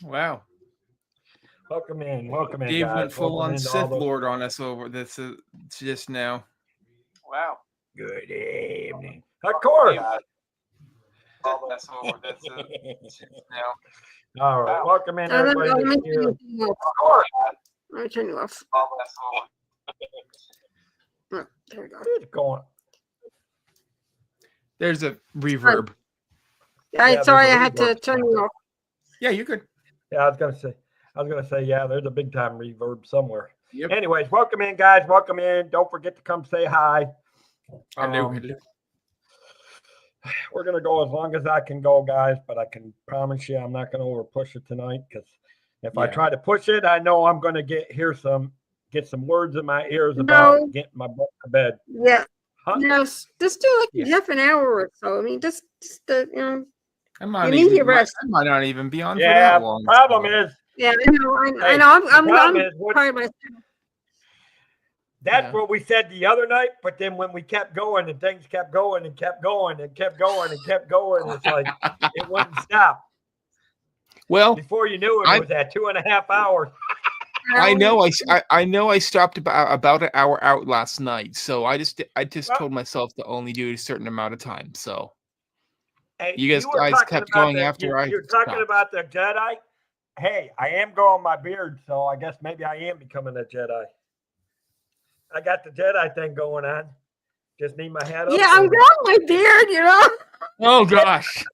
Wow. Welcome in, Dave guys. went full Welcome on into all Sith those. Lord on us over this just now. Wow. Good evening. Of course. All this over this now. All right. Welcome in, I don't know. everybody Let me that's here. turn you off. Of course. Let me turn you off. All this over. Oh, there we go. What's going? There's a reverb. Sorry, I there's a had to reverb turn you somewhere. off. Yeah, you could. Yeah, I was gonna say, yeah, there's a big time reverb somewhere. Yep. Anyways, welcome in, guys. Welcome in. Don't forget to come say hi. Hello. We're gonna go as long as I can go, guys, but I can promise you I'm not gonna over push it tonight, because if I Yeah. try to push it, I know I'm gonna get some words in my ears about No. getting my butt to bed. Yeah. Huh? No, just do like Yeah. half an hour or so. I mean, just you know. I might, You need even, your rest. I might not even be on for Yeah. that long. Problem is Yeah, I know. I Hey, know. the I'm problem is what- tired myself. that's Yeah. what we said the other night, but then when we kept going and things kept going and kept going and kept going and kept going, it's like it wouldn't stop. Well, Before you knew it, I- it was at 2.5 hours. I know I know I stopped about an hour out last night, so I just Well- told myself to only do a certain amount of time. So Hey, You guys- were guys talking kept about going after I You're talking stopped. about the Jedi. Hey, I am growing my beard, so I guess maybe I am becoming a Jedi. I got the Jedi thing going on. Just need my hat up. Yeah, I'm growing my beard. You know. oh gosh.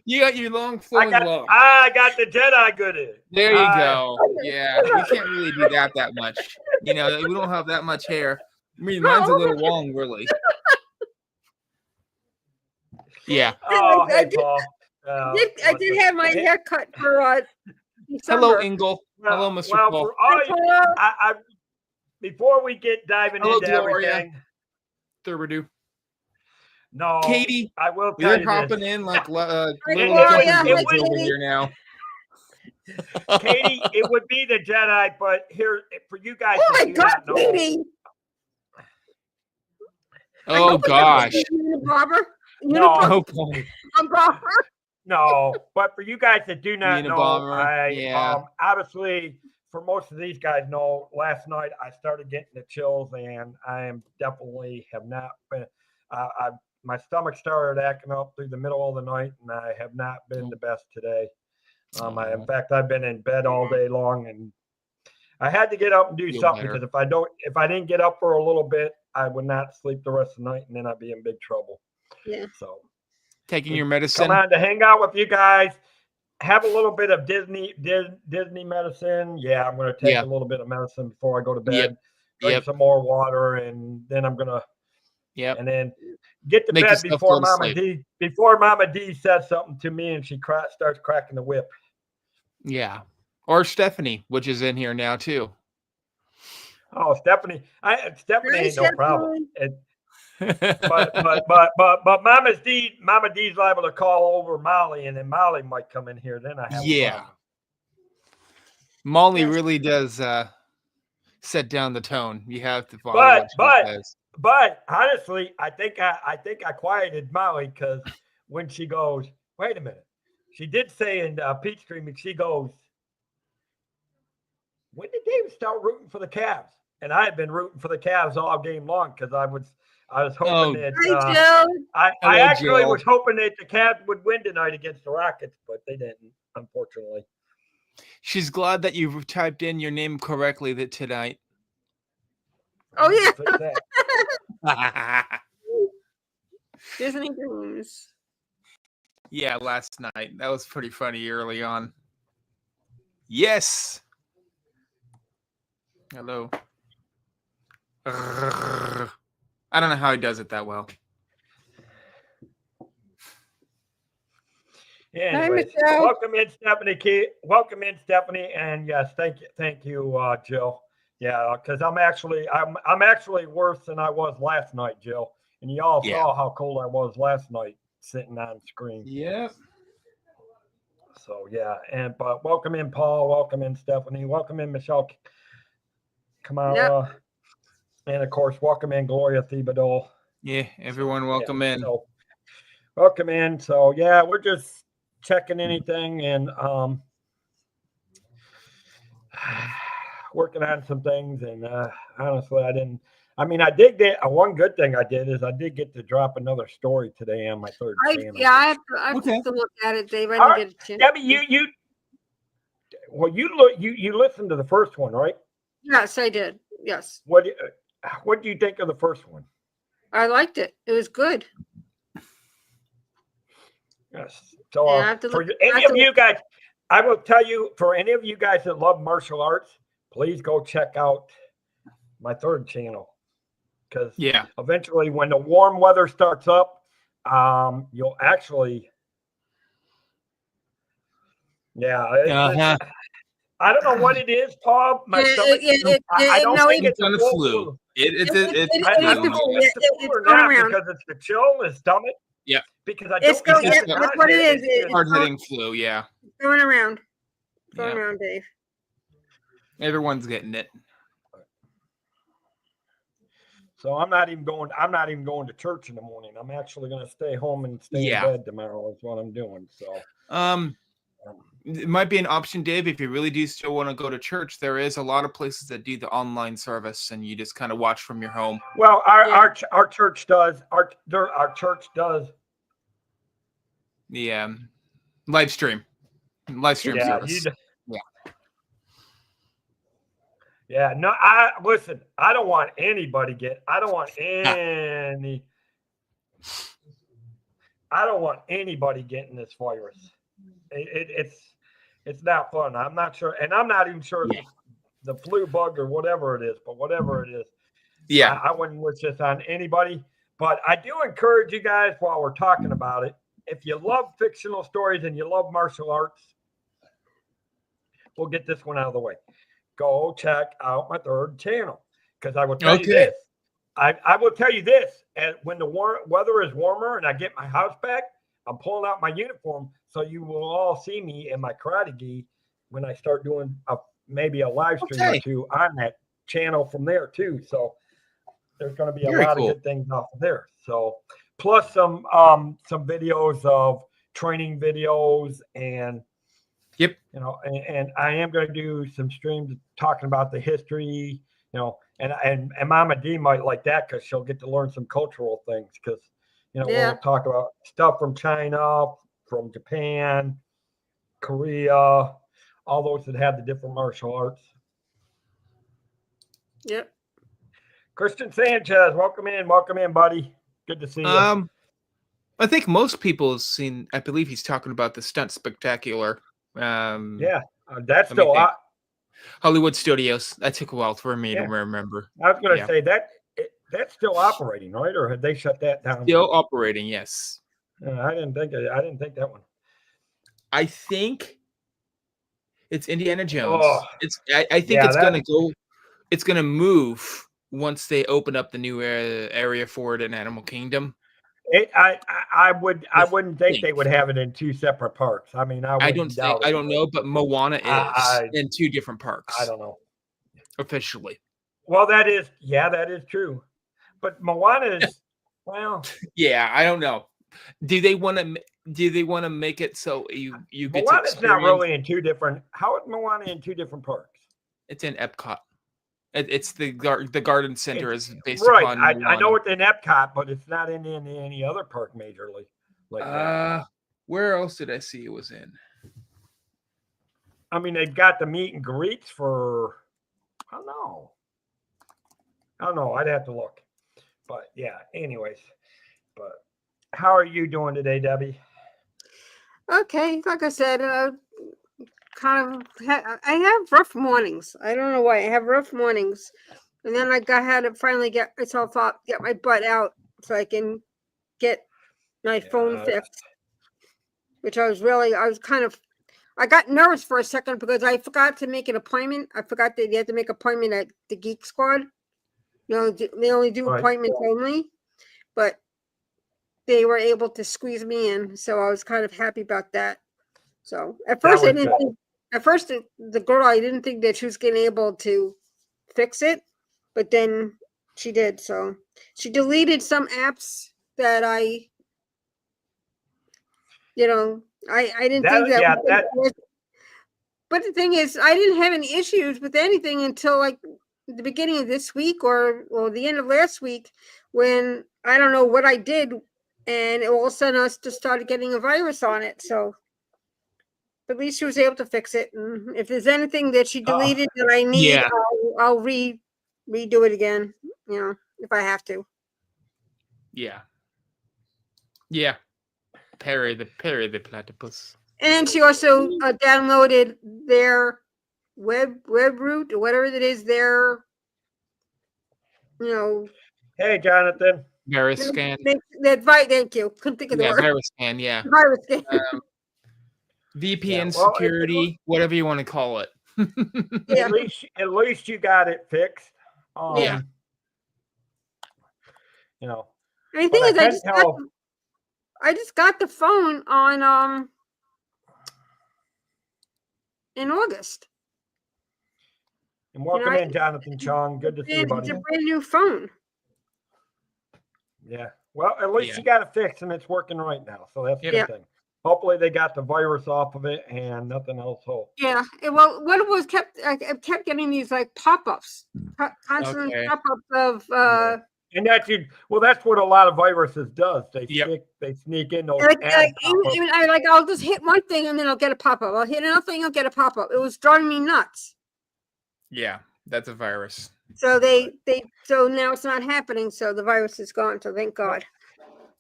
You got your long flowing locks. I got the Jedi goodie. There you I- go. Yeah, we can't really do that much. You know, we don't have that much hair. I mean, mine's a little long, really. Yeah. Oh, I hey, did- Paul. I did have my hair cut for Hello, December. Ingle. Hello, Mr. Well, Paul. for all you, I before we get diving Hello, into Gloria. everything, Thurbadoo. no, Katie, I will tell they're you hopping this. in like little Gloria, chicken hi, birds over Katie. here now. Katie, it would be the Jedi, but here for you guys Oh that my do God, not know, Katie! Oh gosh. Unabomber. No. Oh boy. Unabomber. no, but for you guys that do not know, Unabomber, yeah. obviously for most of these guys know, last night I started getting the chills, and I am definitely have not been. My stomach started acting up through the middle of the night, and I have not been the best today. In fact, I've been in bed all day long, and I had to get up and do Feel something, better. because if I didn't get up for a little bit, I would not sleep the rest of the night, and then I'd be in big trouble. Yeah. So Taking your medicine. come on to hang out with you guys, have a little bit of Disney medicine. Yeah, I'm going to take Yeah. a little bit of medicine before I go to bed. Yep. Drink Yep. some more water, and then I'm gonna Yep. and then get to Make bed yourself before go to Mama sleep. D. Before Mama D says something to me, and she starts cracking the whip. Yeah. Or Stephanie, which is in here now too. Oh, Stephanie! Stephanie Hi, ain't no problem. Stephanie. But Mama D's liable to call over Molly, and then Molly might come in here. Then I have a Yeah. problem. Molly Yes. really does set down the tone. You have to follow But- what she says. But honestly, I think I quieted Molly, because when she goes, wait a minute, she did say in Peach Stream, she goes, when did David start rooting for the Cavs? And I had been rooting for the Cavs all game long, because I was hoping Oh. that Hi, Joe. I Hello, actually Joel. was hoping that the Cavs would win tonight against the Rockets, but they didn't, unfortunately. She's glad that you've typed in your name correctly tonight. Oh, yeah. Fix that. Disney Dreams. Yeah, last night. That was pretty funny early on. Yes. Hello. I don't know how he does it that well. Yeah, Hi, anyways, Michelle. welcome in, Stephanie. Welcome in, Stephanie, and yes, thank you, Jill. Yeah, because I'm actually worse than I was last night, Jill, and you all Yeah. saw how cold I was last night sitting on screen. Yeah. So yeah, but welcome in, Paul. Welcome in, Stephanie. Welcome in, Michelle Kamala, and of course, welcome in, Gloria Thibodeau. Yeah, everyone welcome in. So, welcome in. So yeah, we're just checking anything, and working on some things. And honestly, I didn't. I mean, I did get one good thing I did is I did get to drop another story today on my third channel. I have Okay. to look at it, Dave. I All didn't get a chance. Debbie, you listened to the first one, right? Yes, I did. Yes, What do you think of the first one? I liked it. It was good. Yes. So Yeah, I have to for look- I any have of to you guys, I will tell you, for any of you guys that love martial arts, please go check out my third channel. Because Yeah. eventually when the warm weather starts up, you'll actually, Uh-huh. I don't know what it is, Paul. My Yeah, stomach, I don't no, think It's it's on a the full flu. flu. It's I don't flu. know if it's the flu or it's going not around. because it's the chill in the stomach. Yeah. Because I It's don't going. it's get That's what it nausea. is. It's It's just- Hard hitting flu. Yeah. going around. Going Yeah. around, Dave. Everyone's getting it. So I'm not even going to church in the morning. I'm actually going to stay home and stay Yeah. in bed tomorrow is what I'm doing. So It might be an option, Dave, if you really do still want to go to church. There is a lot of places that do the online service, and you just kind of watch from your home. well, Yeah. our church does our church does. The live stream Yeah, service. yeah. No, listen. I don't want anybody getting this virus. It's not fun. I'm not sure, and I'm not even sure Yeah. the flu bug or whatever it is. But whatever it is, Yeah. I wouldn't wish this on anybody. But I do encourage you guys while we're talking about it. If you love fictional stories and you love martial arts, we'll get this one out of the way. Go check out my third channel because I will tell you Okay. this. I will tell you this. And when the weather is warmer and I get my house back, I'm pulling out my uniform so you will all see me in my karate gi when I start doing maybe a live stream or Okay. two on that channel from there too. So there's going to be a Very lot cool. of good things off of there. So plus some videos of training videos and Yep. you know, and I am going to do some streams talking about the history, you know, and Mama D might like that because she'll get to learn some cultural things because, you know, Yeah. we'll talk about stuff from China, from Japan, Korea, all those that have the different martial arts. Yep. Christian Sanchez, welcome in, buddy. Good to see you. I think most people have seen. I believe he's talking about the Stunt Spectacular. Yeah, that's let me still think. out. Hollywood Studios. That took a while for me to Yeah. remember. I was going to Yeah. say that's still operating, right? Or had they shut that down? Still operating, yes. I didn't think that one. I think it's Indiana Jones. Oh. I think Yeah, it's that- gonna go. It's gonna move once they open up the new area for it in Animal Kingdom. I wouldn't think they think. would have it in two separate parks. I mean, I don't know, but Moana is I- in two different parks I don't know. officially. Well, that is true. But Moana is well. Yeah, I don't know. Do they want to make it so you get to Moana's not experience? really in two different. How is Moana in two different parks? It's in Epcot. It's the garden center is based Right. upon. I know Moana. it's in Epcot, but it's not in any other park majorly. Like that. Where else did I see it was in? I mean, they've got the meet and greets for. I don't know. I'd have to look. But yeah. Anyways, but how are you doing today, Debbie? Okay. Like I said, I have rough mornings. I don't know why I have rough mornings, and then had to finally get myself up, get my butt out, so I can get my phone Yeah. fixed. Which I got nervous for a second because I forgot to make an appointment. I forgot that you had to make an appointment at the Geek Squad. You know, they only do Right. appointments only, but they were able to squeeze me in, so I was kind of happy about that. So at first I was didn't good. think. At first, the girl, I didn't think that she was getting able to fix it, but then she did. So she deleted some apps that I I didn't think that. Yeah, But the thing is, I didn't have any issues with anything until like the beginning of this week or the end of last week, when I don't know what I did, and it all of a sudden I just started getting a virus on it. So at least she was able to fix it. And if there's anything that she deleted that I need, Yeah. I'll redo it again. You know, if I have to. Yeah. Yeah. Perry the platypus. And she also downloaded their web root or whatever it is. Their, you know. Hey, Jonathan. Virus scan. Thank you. Couldn't think of the word. Virus scan. Yeah. Virus scan. VPN security, whatever you want to call it. Yeah. At least you got it fixed. Yeah. You know. And the thing is, I just got the phone on in August. And welcome in, Jonathan Chong. Good to see you, buddy. It's a brand new phone. Yeah. Well, at least you got it fixed and it's working right now. So that's a good thing. Hopefully they got the virus off of it and nothing else. Yeah. Well, what it was I kept getting these like pop-ups, constant pop-ups of. And that's what a lot of viruses does. They sneak in those. I'll just hit one thing and then I'll get a pop-up. I'll hit another thing, I'll get a pop-up. It was driving me nuts. Yeah, that's a virus. So so now it's not happening. So the virus is gone. So thank God.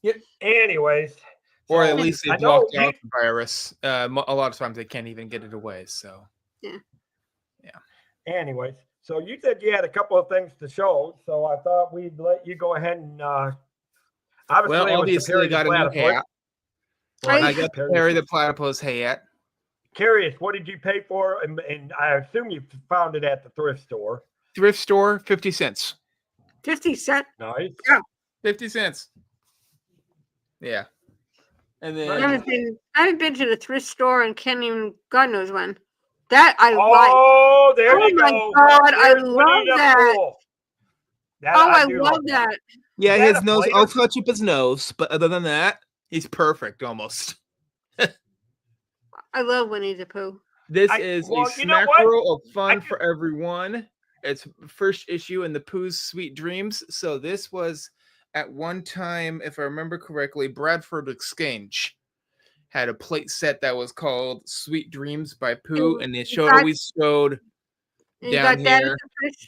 Yep. Anyways. Or at least they blocked out the virus. A lot of times they can't even get it away. So. Yeah. Anyways. So you said you had a couple of things to show, so I thought we'd let you go ahead and obviously I got a new hat. I got Perry the platypus hat. Curious, what did you pay for? And I assume you found it at the thrift store. Thrift store, 50 cents. 50 cents. Nice. Yeah. 50 cents. Yeah. And then I haven't been to the thrift store and can't even God knows when. That I like. Oh, there you go. Oh my God, I love that. I love that. Yeah, his nose. I'll touch up his nose, but other than that, he's perfect almost. I love Winnie the Pooh. This is a smackerel of fun for everyone. It's first issue in the Pooh's Sweet Dreams. So this was at one time, if I remember correctly, Bradford Exchange had a plate set that was called Sweet Dreams by Pooh, and it always showed down here.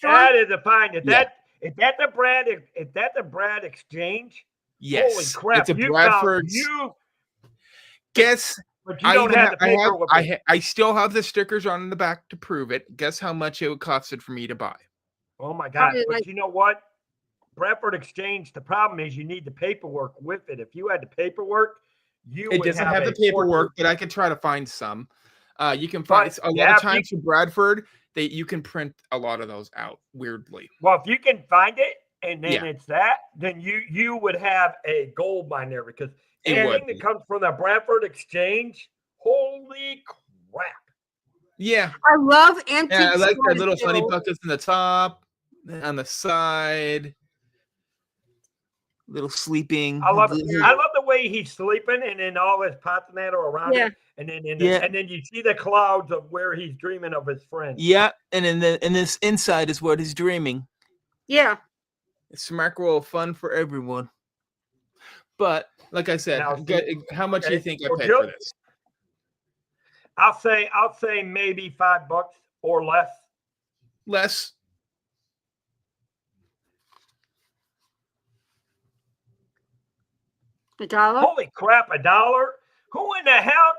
That is a fine. Is that the Brad Exchange? Yes. Holy crap! It's a Bradford. Guess. But you don't have the paper. I still have the stickers on the back to prove it. Guess how much it would costed for me to buy? Oh my God! But you know what? Bradford Exchange. The problem is you need the paperwork with it. If you had the paperwork. It doesn't have the paperwork, but I could try to find some. You can find a lot of times for Bradford, you can print a lot of those out weirdly. Well, if you can find it and then it's that, then you would have a gold mine there because anything that comes from the Bradford Exchange, holy crap. Yeah. I love antique. Yeah, I like the little funny buckets in the top, on the side. Little sleeping. I love the way he's sleeping, and then all his pots and that are around him, and then you see the clouds of where he's dreaming of his friends. Yeah, and this inside is what he's dreaming. Yeah, it's smackerel fun for everyone. But like I said, how much do you think I paid for this? I'll say maybe $5 or less. Less. $1? Holy crap, $1? Who in the hell?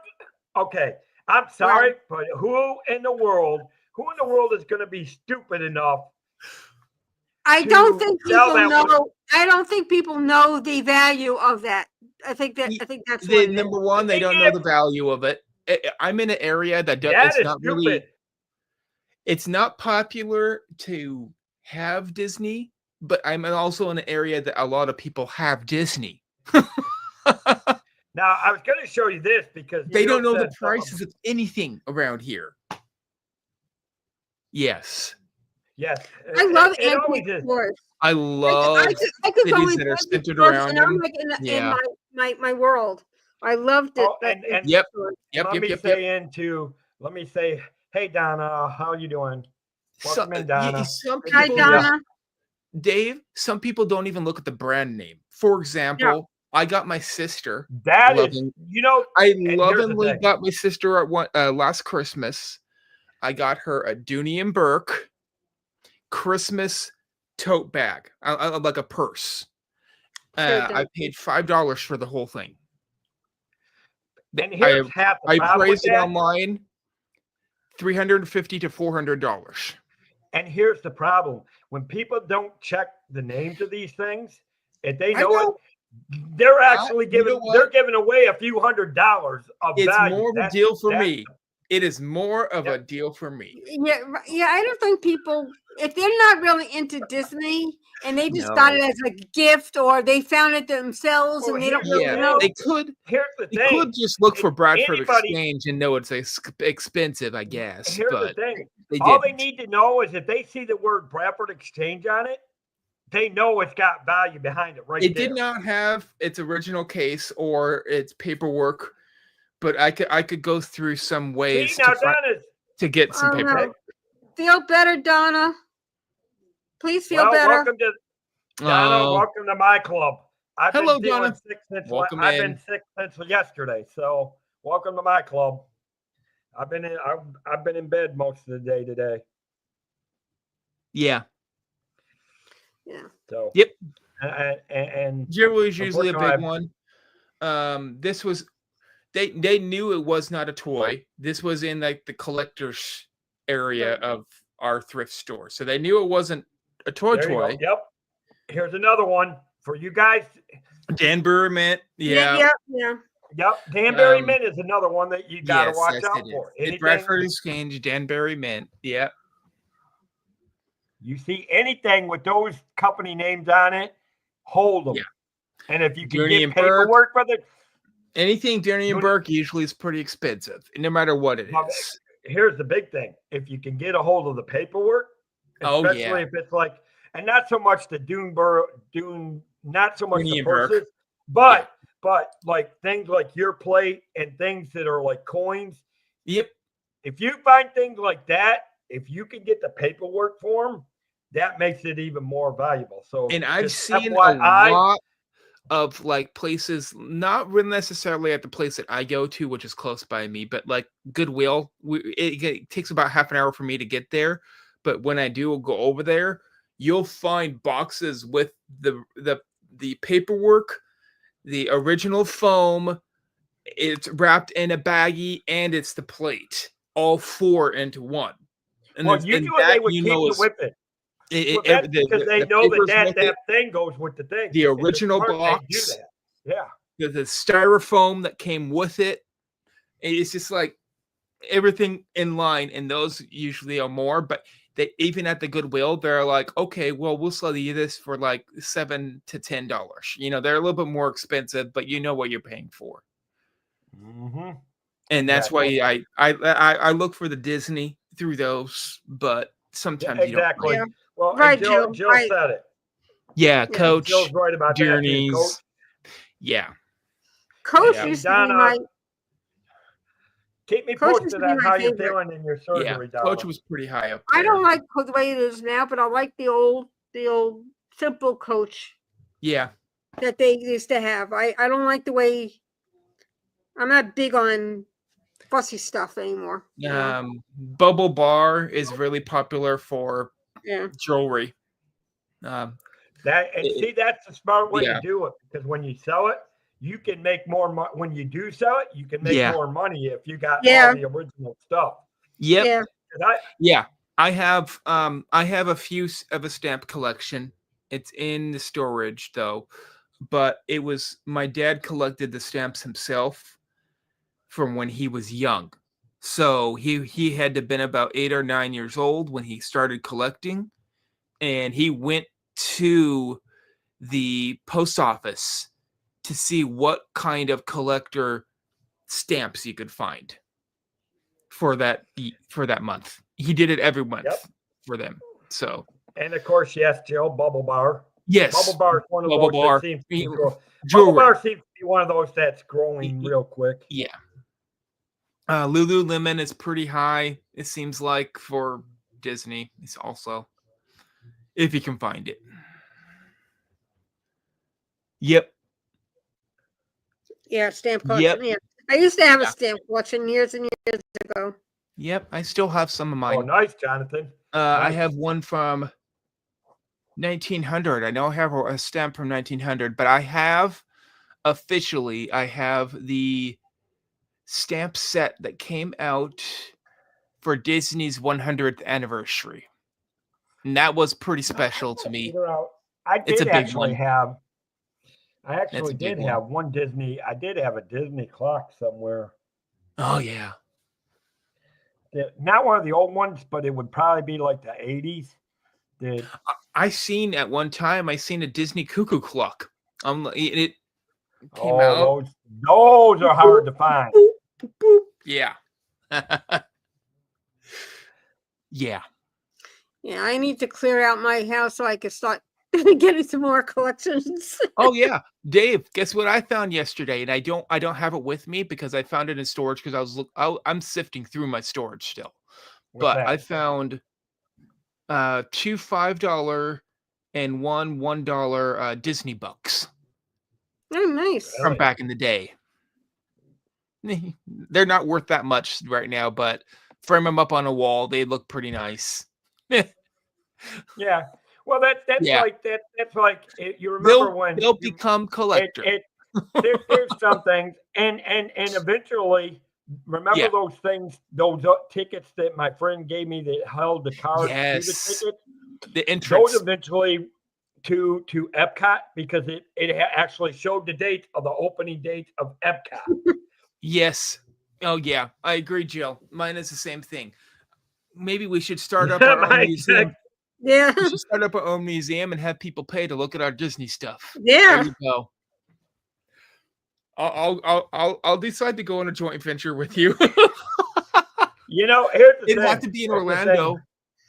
Okay, I'm sorry, but who in the world is going to be stupid enough? I don't think people know. I don't think people know the value of that. I think that's number one. They don't know the value of it. I'm in an area that it's not stupid. Really. It's not popular to have Disney, but I'm also in an area that a lot of people have Disney. Now I was going to show you this because they don't know the prices of anything around here. Yes. Yes. I love antique stores. I love I could go cities that are centered around them. I'm like in my world. I loved it. Oh, and Yep. let me say, hey Donna, how you doing? Welcome in, y- Donna. some Hi, people, Donna. Dave, some people don't even look at the brand name. For example, I got my sister. That is, loving- you know, I here's the lovingly thing. got my sister at one last Christmas. I got her a Dooney and Burke Christmas tote bag, like a purse. Sure I paid $5 for the whole thing. And here's half the I problem with priced it that. online, $350 to $400. And here's the problem: when people don't check the names of these things, if they I know know. it, they're actually you giving know what? they're giving away a few $100s of It's value. more of a That's- deal for that's- me. It is more of Yeah. a deal for me. Yeah, yeah. I don't think people, if they're not really into Disney and they just No. got it as a gift or they found it themselves Well, and they don't here's the really Yeah, know. they could. Here's the They thing. could just look for Bradford anybody- Exchange and know it's expensive, I guess. Here's the But thing: they all they didn't. need to know is if they see the word Bradford Exchange on it, they know it's got value behind it. Right It there. did not have its original case or its paperwork, but I could go through some ways See, now to Donna's to get some Oh, no. paperwork. Feel better, Donna. Please feel well, better. welcome to Donna. Oh, Welcome to my club. I've Hello, been feeling Donna. sick since Welcome I've in. been sick since yesterday. So welcome to my club. I've been in bed most of the day today. yeah. Yeah. So Yep. and Jim was usually a big Unfortunately, one. This was they knew it was not a toy. This was in like the collector's area Right. of our thrift store, so they knew it wasn't a toy. there you go. Yep. Here's another one for you guys. Danbury Mint, yeah. Yep. Danbury Um, Mint is another one that you got to watch yes, out it is. for. It's Anything Bradford Exchange, Danbury Mint, yeah. you see anything with those company names on it, hold them. Yeah. And if you can Dooney get and Burke. paperwork for the Anything Dooney and Dooney- Burke usually is pretty expensive, no matter what it Well, is. here's the big thing: if you can get a hold of the paperwork, Oh, especially yeah. if it's like, and not so much the not so much Dooney the and Burke. purses, but like things like your plate and things that are like coins. Yep. If you find things like that, if you can get the paperwork for them, that makes it even more valuable. So, And I've just seen a FYI, lot of like places, not really necessarily at the place that I go to, which is close by me, but like Goodwill. It takes about half an hour for me to get there. But when I do go over there, you'll find boxes with the paperwork, the original foam. It's wrapped in a baggie, and it's the plate, all four into one. And well, then- and usually that, they would you keep know, it is- with it. Well, every- that's because they know papers with that it, thing goes with the thing. the It's original smart they do box, that. Yeah. the styrofoam that came with it. It's just like everything in line, and those usually are more. But they even at the Goodwill, they're like, okay, well, we'll sell you this for like $7 to $10. You know, they're a little bit more expensive, but you know what you're paying for. Mm-hmm. And that's Yeah. why I look for the Disney through those, but sometimes you don't. Exactly. Yeah. Well, and Right, Jill Jill, right. said it. Yeah, Coach, Jill's right about that. too. Journeys. Coach, Yeah. Coach Yeah. used to be Donna, my keep me Coach used posted to be on my how you're favorite. feeling in your Yeah. surgery, Coach Donna. was pretty high up I there. don't like the way it is now, but I like the old simple Coach Yeah. that they used to have. I don't like the way. I'm not big on fussy stuff anymore. you know? Bubble Bar is really popular for Yeah. jewelry. That and see, that's the smart way Yeah. to do it, because when you sell it, you can make more money. When you do sell it, you can make Yeah. more money if you got Yeah. all the original stuff. Yep. Yeah. 'Cause Yeah. I have a few of a stamp collection. It's in the storage though, but it was my dad collected the stamps himself from when he was young. So he had to have been about 8 or 9 years old when he started collecting, and he went to the post office to see what kind of collector stamps he could find for that month. He did it every month Yep. for them. So And of course, yes, Jill, Bubble Bar. Yes. Bubble Bar is one of Bubble those Bar. that seems to be Bubble Jewelry. Bar seems to be one of those that's growing real quick. Yeah. Lululemon is pretty high, it seems like, for Disney. It's also, if you can find it. Yep. Yeah, stamp collection. Yeah. I used to have a stamp collection years and years ago. Yep. I still have some of mine. Oh, nice, Jonathan. I Nice. have one from 1900. I don't have a stamp from 1900, but I have the stamp set that came out for Disney's 100th anniversary. And that was pretty special to me. I It's a did big actually one. have. I That's a actually big did one. have one Disney. I did have a Disney clock somewhere. Oh yeah. Not one of the old ones, but it would probably be like the 80s. I seen at one time. I seen a Disney cuckoo clock. It came out. Those are hard to find. Yeah. Yeah. Yeah, I need to clear out my house so I can start getting some more collections. Oh yeah, Dave. Guess what I found yesterday, and I don't have it with me because I found it in storage because I'm sifting through my storage still. But I found 2 $5 and 1 $1 Disney bucks Oh, nice. from back in the day. They're not worth that much right now, but frame them up on a wall, they look pretty nice. Yeah. Well, that's Yeah. like that. That's like you remember when they'll become collector. There's some things, and eventually, remember Yeah. those things, those tickets that my friend gave me that held the card to Yes. the ticket. The entrance. Those eventually to Epcot because it actually showed the date of the opening date of Epcot. Yes. Oh yeah, I agree, Jill. Mine is the same thing. Maybe we should start up our own museum. Yeah. We should start up our own museum and have people pay to look at our Disney stuff. Yeah. There you go. I'll decide to go on a joint venture with you. You know, here's the It'd thing. have to be in Orlando.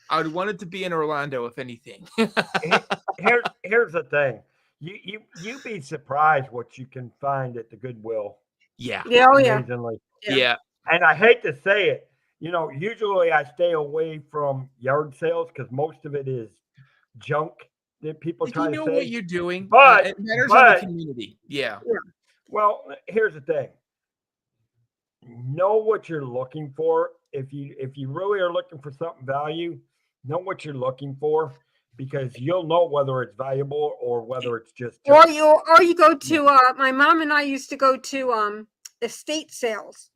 I would want it to be in Orlando, if anything. Here's the thing. You'd be surprised what you can find at the Goodwill. Yeah. Yeah. Oh, yeah. Amazingly. Yeah. And I hate to say it, you know, usually I stay away from yard sales because most of it is junk that people try You to know say. what you're doing, But- it matters on the community. Yeah. Well, here's the thing. Know what you're looking for. If you really are looking for something value, know what you're looking for because you'll know whether it's valuable or whether it's just Or junk. you go to my mom and I used to go to estate sales.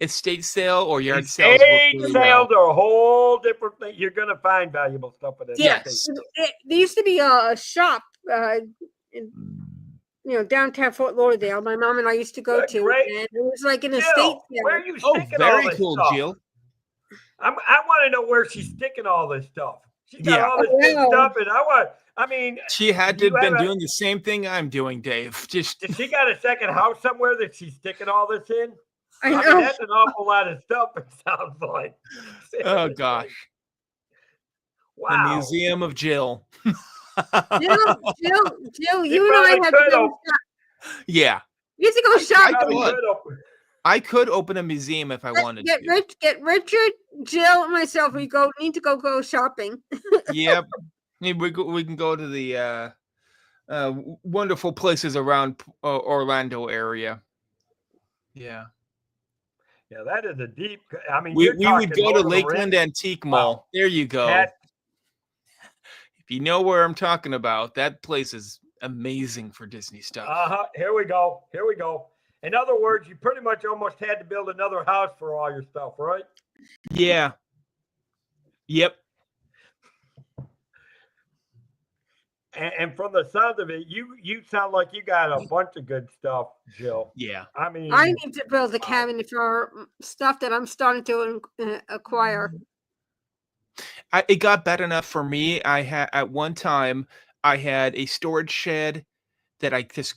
Estate sale or yard sales. work Estate really sales well. are a whole different thing. You're gonna find valuable stuff at an Yes. estate. There used to be a shop in downtown Fort Lauderdale. My mom and I used to go Good, to, great. and it was like an Jill, estate where are sale. you Oh, sticking all very this cool, stuff? Jill. I want to know where she's sticking all this stuff. She got Yeah. all this good Wow. stuff, and I mean, She had to You have been have a- doing the same thing I'm doing, Dave. Just does she got a second house somewhere that she's sticking all this in? I I know. mean, that's an awful lot of stuff. It sounds like. oh gosh, Wow. the Museum of Jill. Jill, You you and I probably had could to go. have- Yeah, We used to go shopping. Probably would. could open- I could open a museum if I wanted Get to. get Richard, Jill, and myself. We need to go shopping. Yep. We can go to the wonderful places around Orlando area. Yeah. Yeah, that is a deep. I mean, We you're would talking go Lord to of the Lakeland Rings. Antique Mall. There you go. That- If you know where I'm talking about, that place is amazing for Disney stuff. Here we go. Here we go. In other words, you pretty much almost had to build another house for all your stuff, right? Yeah. Yep. And from the sound of it, you sound like you got a bunch of good stuff, Jill. Yeah. I mean, I need to build a cabinet for stuff that I'm starting to acquire. It got bad enough for me. I had at one time I had a storage shed that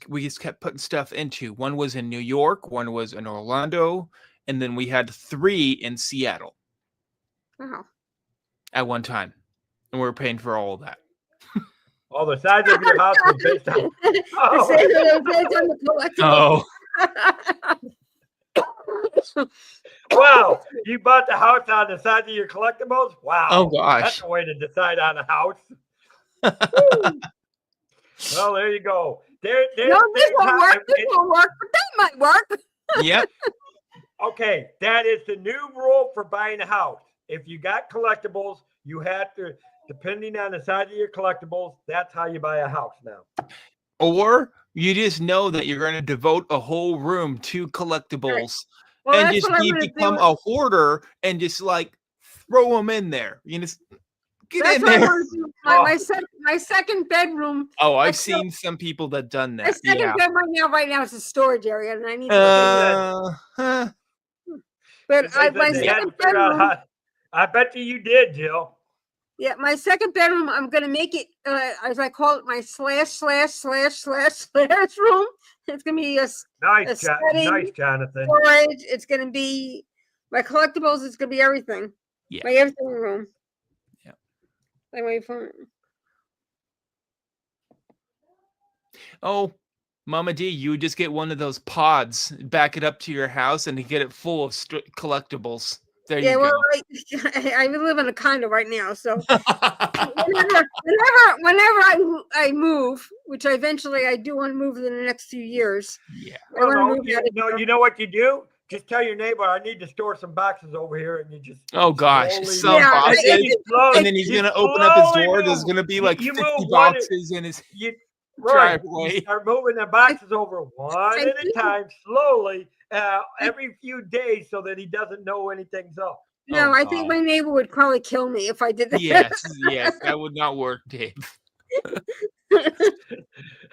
we just kept putting stuff into. One was in New York, one was in Orlando, and then we had 3 in Seattle Wow. at one time, and we were paying for all of that. Oh, the size of your house was based on. The Oh, size of the collectible. Oh, wow. You bought the house on the size of your collectibles? Wow. oh That's gosh. a way to decide on a house. Well, there you go. No, this won't work. This won't work, but that might work. Yep. Okay, that is the new rule for buying a house. If you got collectibles, you have to, depending on the size of your collectibles, that's how you buy a house now. Or you just know that you're going to devote a whole room to collectibles Well, and that's just what I'm gonna become do. a hoarder and just like throw them in there. You just get That's in what I there. want to do. My second bedroom. Oh, I've That's seen some people that done My that. second Yeah. bed right now is a storage area, and I need to look into Huh. But They said my they had to second figure out bedroom, how- I bet you did, Jill. yeah, my second bedroom, I'm gonna make it, as I call it, my // room. It's gonna be a Nice, study. nice, Jonathan. storage. It's gonna be my collectibles. It's gonna be everything. Yeah. My everything room. Yeah. Like my phone. Oh, Mama D, you would just get one of those pods, back it up to your house, and get it full of collectibles. There Yeah, you well, go. I live in a condo right now, so whenever I move, which eventually I do want to move in the next few years. Yeah. I wanna No, move out of here. you know what you do? Just tell your neighbor, I need to store some boxes over here, and you just Oh gosh, slowly some Yeah, boxes, slowly- and then he's you gonna open up his slowly door. There's move. gonna be You- like you 50 move one- boxes in his You, right. driveway. You start moving the boxes over one I at a think- time, slowly, every few days, so that he doesn't know anything's up. No, Oh, I think God. my neighbor would probably kill me if I did that. Yes, yes, that would not work, Dave.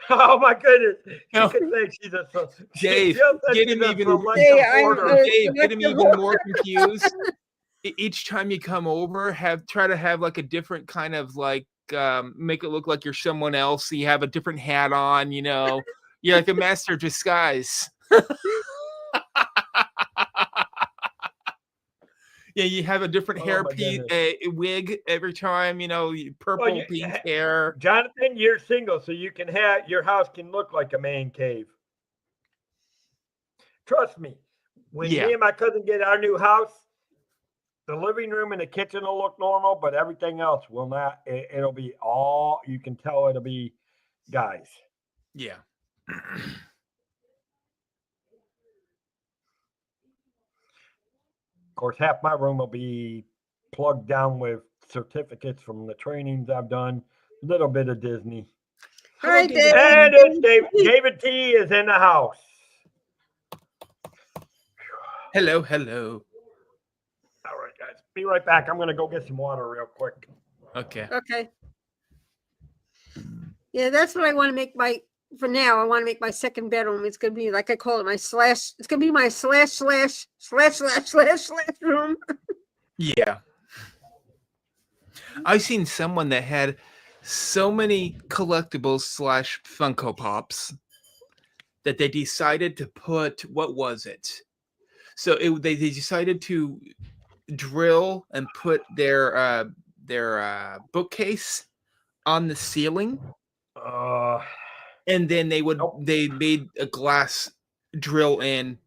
Oh my goodness! She No. could say she's a Dave, Jill said get she's him a even- selective Yeah, I'm hoarder. a- Dave, get him even Selective more confused. Each time you come over, try to have like a different kind of like make it look like you're someone else. So you have a different hat on, you know. You're like a master of disguise. Yeah, you have a different Oh, hair my goodness. wig every time, you know, purple, you- pink hair. Jonathan, you're single, so you can have your house can look like a man cave. Trust me. When Yeah. me and my cousin get our new house, the living room and the kitchen will look normal, but everything else will not. It'll be all you can tell. It'll be guys. Yeah. Of course, half my room will be plugged down with certificates from the trainings I've done. A little bit of Disney. All right, Dave. And it's David T is in the house. Hello, hello. All right, guys. Be right back. I'm going to go get some water real quick. Okay. Okay. Yeah, that's what I want to make for now. I want to make my second bedroom. It's gonna be like I call it my / It's gonna be my / room. Yeah. I've seen someone that had so many collectibles / Funko Pops that they decided to put, what was it? So they decided to drill and put their bookcase on the ceiling, and then they made a glass drill in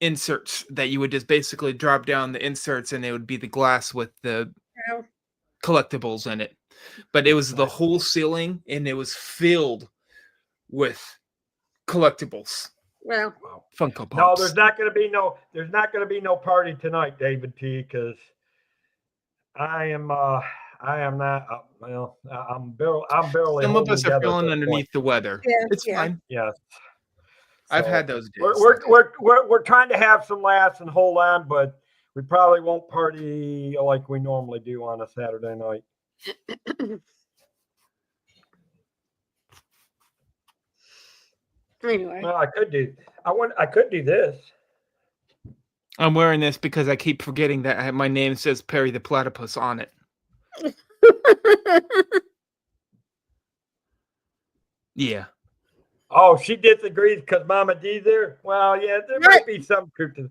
inserts that you would just basically drop down the inserts, and it would be the glass with the Wow. collectibles in it. But it was the whole ceiling, and it was filled with collectibles, Well, Funko Pops. No, there's not going to be no party tonight, David T, because I am not. I'm barely. Some of holding us are together at feeling this underneath point. the weather. Yeah, It's yeah. fine. Yes. I've So, had those days. We're trying to have some laughs and hold on, but we probably won't party like we normally do on a Saturday night. anyway. Well, I could do this. I'm wearing this because I keep forgetting that my name says Perry the Platypus on it. Yeah. Oh, she disagrees because Mama D's there. Well, yeah, there might be some truth to.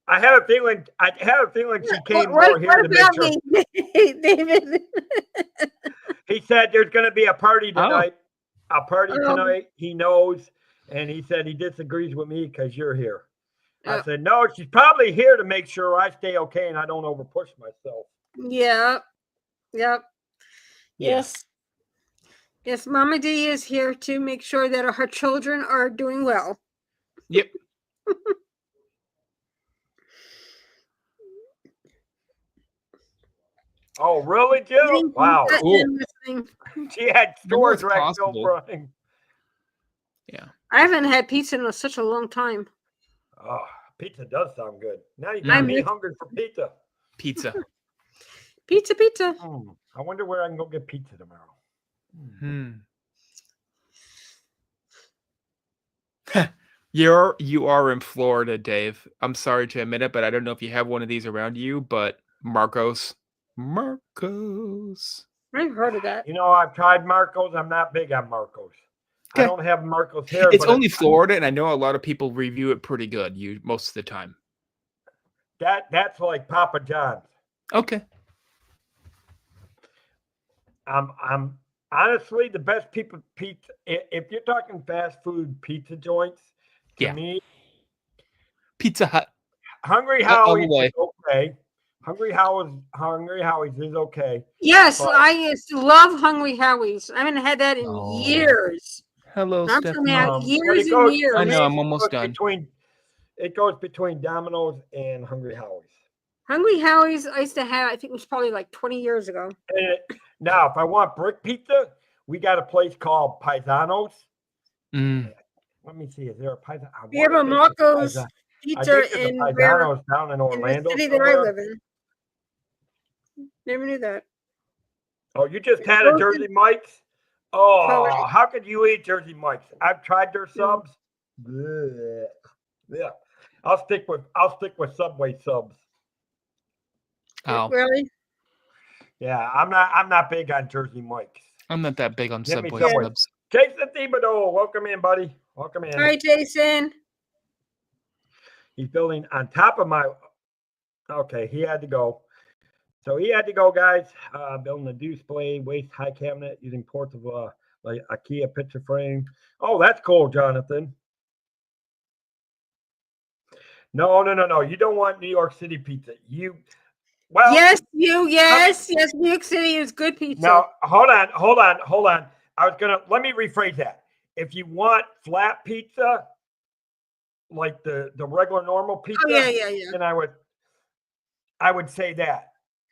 I have a feeling she came more here to make sure. Me, David? He said there's going to be a party Oh. tonight. A party Oh. tonight. He knows, and he said he disagrees with me because you're here. I Yep. said no. She's probably here to make sure I stay okay and I don't overpush myself. Yeah. Yep. Yeah. Yes. Yes, Mama D is here to make sure that her children are doing well. Yep. Oh, really, Jill? Wow. Cool. She had stores it's right possible. running. I haven't had pizza in such a long time. Oh, pizza does sound good. Now you Yeah. got me hungry for pizza. Pizza. Pizza. I wonder where I can go get pizza tomorrow. You are in Florida, Dave. I'm sorry to admit it, but I don't know if you have one of these around you, but Marcos. I've heard of that. You know, I've tried Marcos. I'm not big on Marcos. I Okay. don't have Marcos here. It's but only Florida, and I know a lot of people review it pretty good. Most of the time. That's like Papa John's. Okay. I'm honestly the best pizza. If you're talking fast food pizza joints, to Yeah. me, Pizza Hut. Hungry All the Howie's way. is okay. Hungry Howie's is okay. Yes, But- I used to love Hungry Howie's. I haven't had that in Oh. years. Hello, I'm talking Stephanie. about but years it goes- and years. I know, I'm it almost goes done. It goes between Domino's and Hungry Howie's. Hungry Howie's I used to have, I think it was probably like 20 years ago. Now, if I want brick pizza, we got a place called Paisanos. Mm. Let me see. Is there a Paisano? We have a Marco's I Pizza think there's a in where, Paisanos down in in Orlando. the city that I somewhere. live in. Never knew that. Oh, you just had a Jersey Mike's? Oh, Correct. how could you eat Jersey Mike's? I've tried their subs. Blech. Yeah, I'll stick with Subway subs. Oh, Really? Yeah, I'm not big on Jersey Mike's. I'm not that big on Get me Subway Subway. subs. Jason Thibodeau, welcome in, buddy. Welcome in. Hi, Jason. He's building on top of my. Okay, he had to go. So he had to go, guys. Building a display waist high cabinet using ports of like IKEA picture frame. Oh, that's cool, Jonathan. No. You don't want New York City pizza. Well, Yes, yes, New York City is good pizza. now hold on. Let me rephrase that. If you want flat pizza, like the regular normal pizza, Oh, yeah. then I would say that.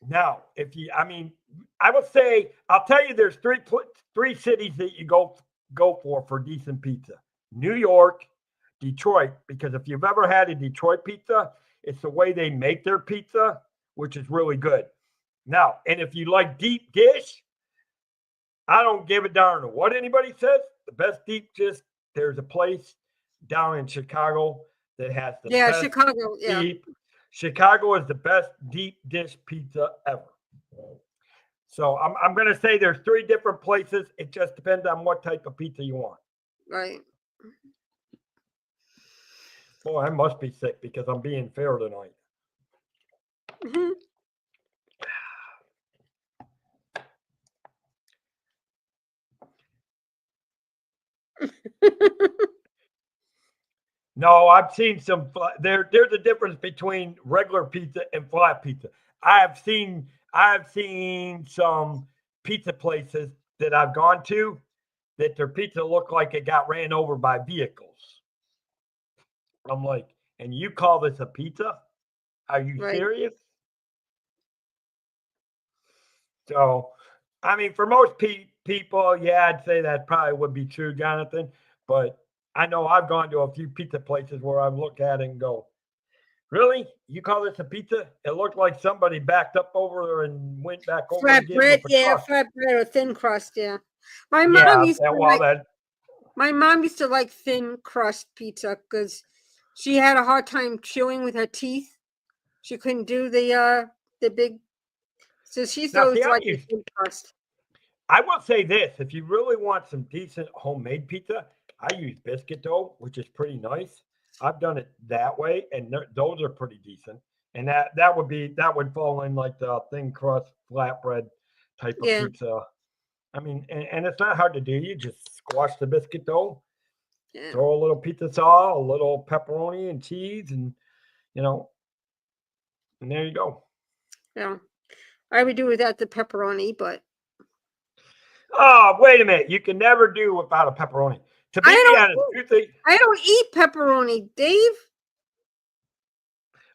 Now, I would say I'll tell you there's three cities that you go for decent pizza. New York, Detroit, because if you've ever had a Detroit pizza, it's the way they make their pizza, which is really good. Now, and if you like deep dish, I don't give a darn what anybody says. The best deep dish, there's a place down in Chicago that has the best Chicago. Yeah. deep. Chicago is the best deep dish pizza ever. So I'm going to say there's three different places. It just depends on what type of pizza you want. Right. Oh, I must be sick because I'm being fair tonight. Mhm. No, I've seen some. There's a difference between regular pizza and flat pizza. I've seen some pizza places that I've gone to that their pizza looked like it got ran over by vehicles. I'm like, and you call this a pizza? Are you Right. serious? So, for most people, yeah, I'd say that probably would be true, Jonathan. But I know I've gone to a few pizza places where I look at it and go, really? You call this a pizza? It looked like somebody backed up over and went back over again Flatbread, with a truck. flatbread or thin crust, yeah. My Yeah, mom used to well, like, my mom used to like thin crust pizza because she had a hard time chewing with her teeth. She couldn't do the big. So she's Now, always see, I like used- thin crust. I will say this: if you really want some decent homemade pizza, I use biscuit dough, which is pretty nice. I've done it that way, and those are pretty decent. And that would fall in like the thin crust flatbread type of Yeah. pizza. I mean, and it's not hard to do. You just squash the biscuit dough, Yeah. throw a little pizza sauce, a little pepperoni and cheese, and and there you go. Yeah. I would do without the pepperoni, but Oh, wait a minute. You can never do without a pepperoni. To be honest, I don't eat pepperoni, Dave.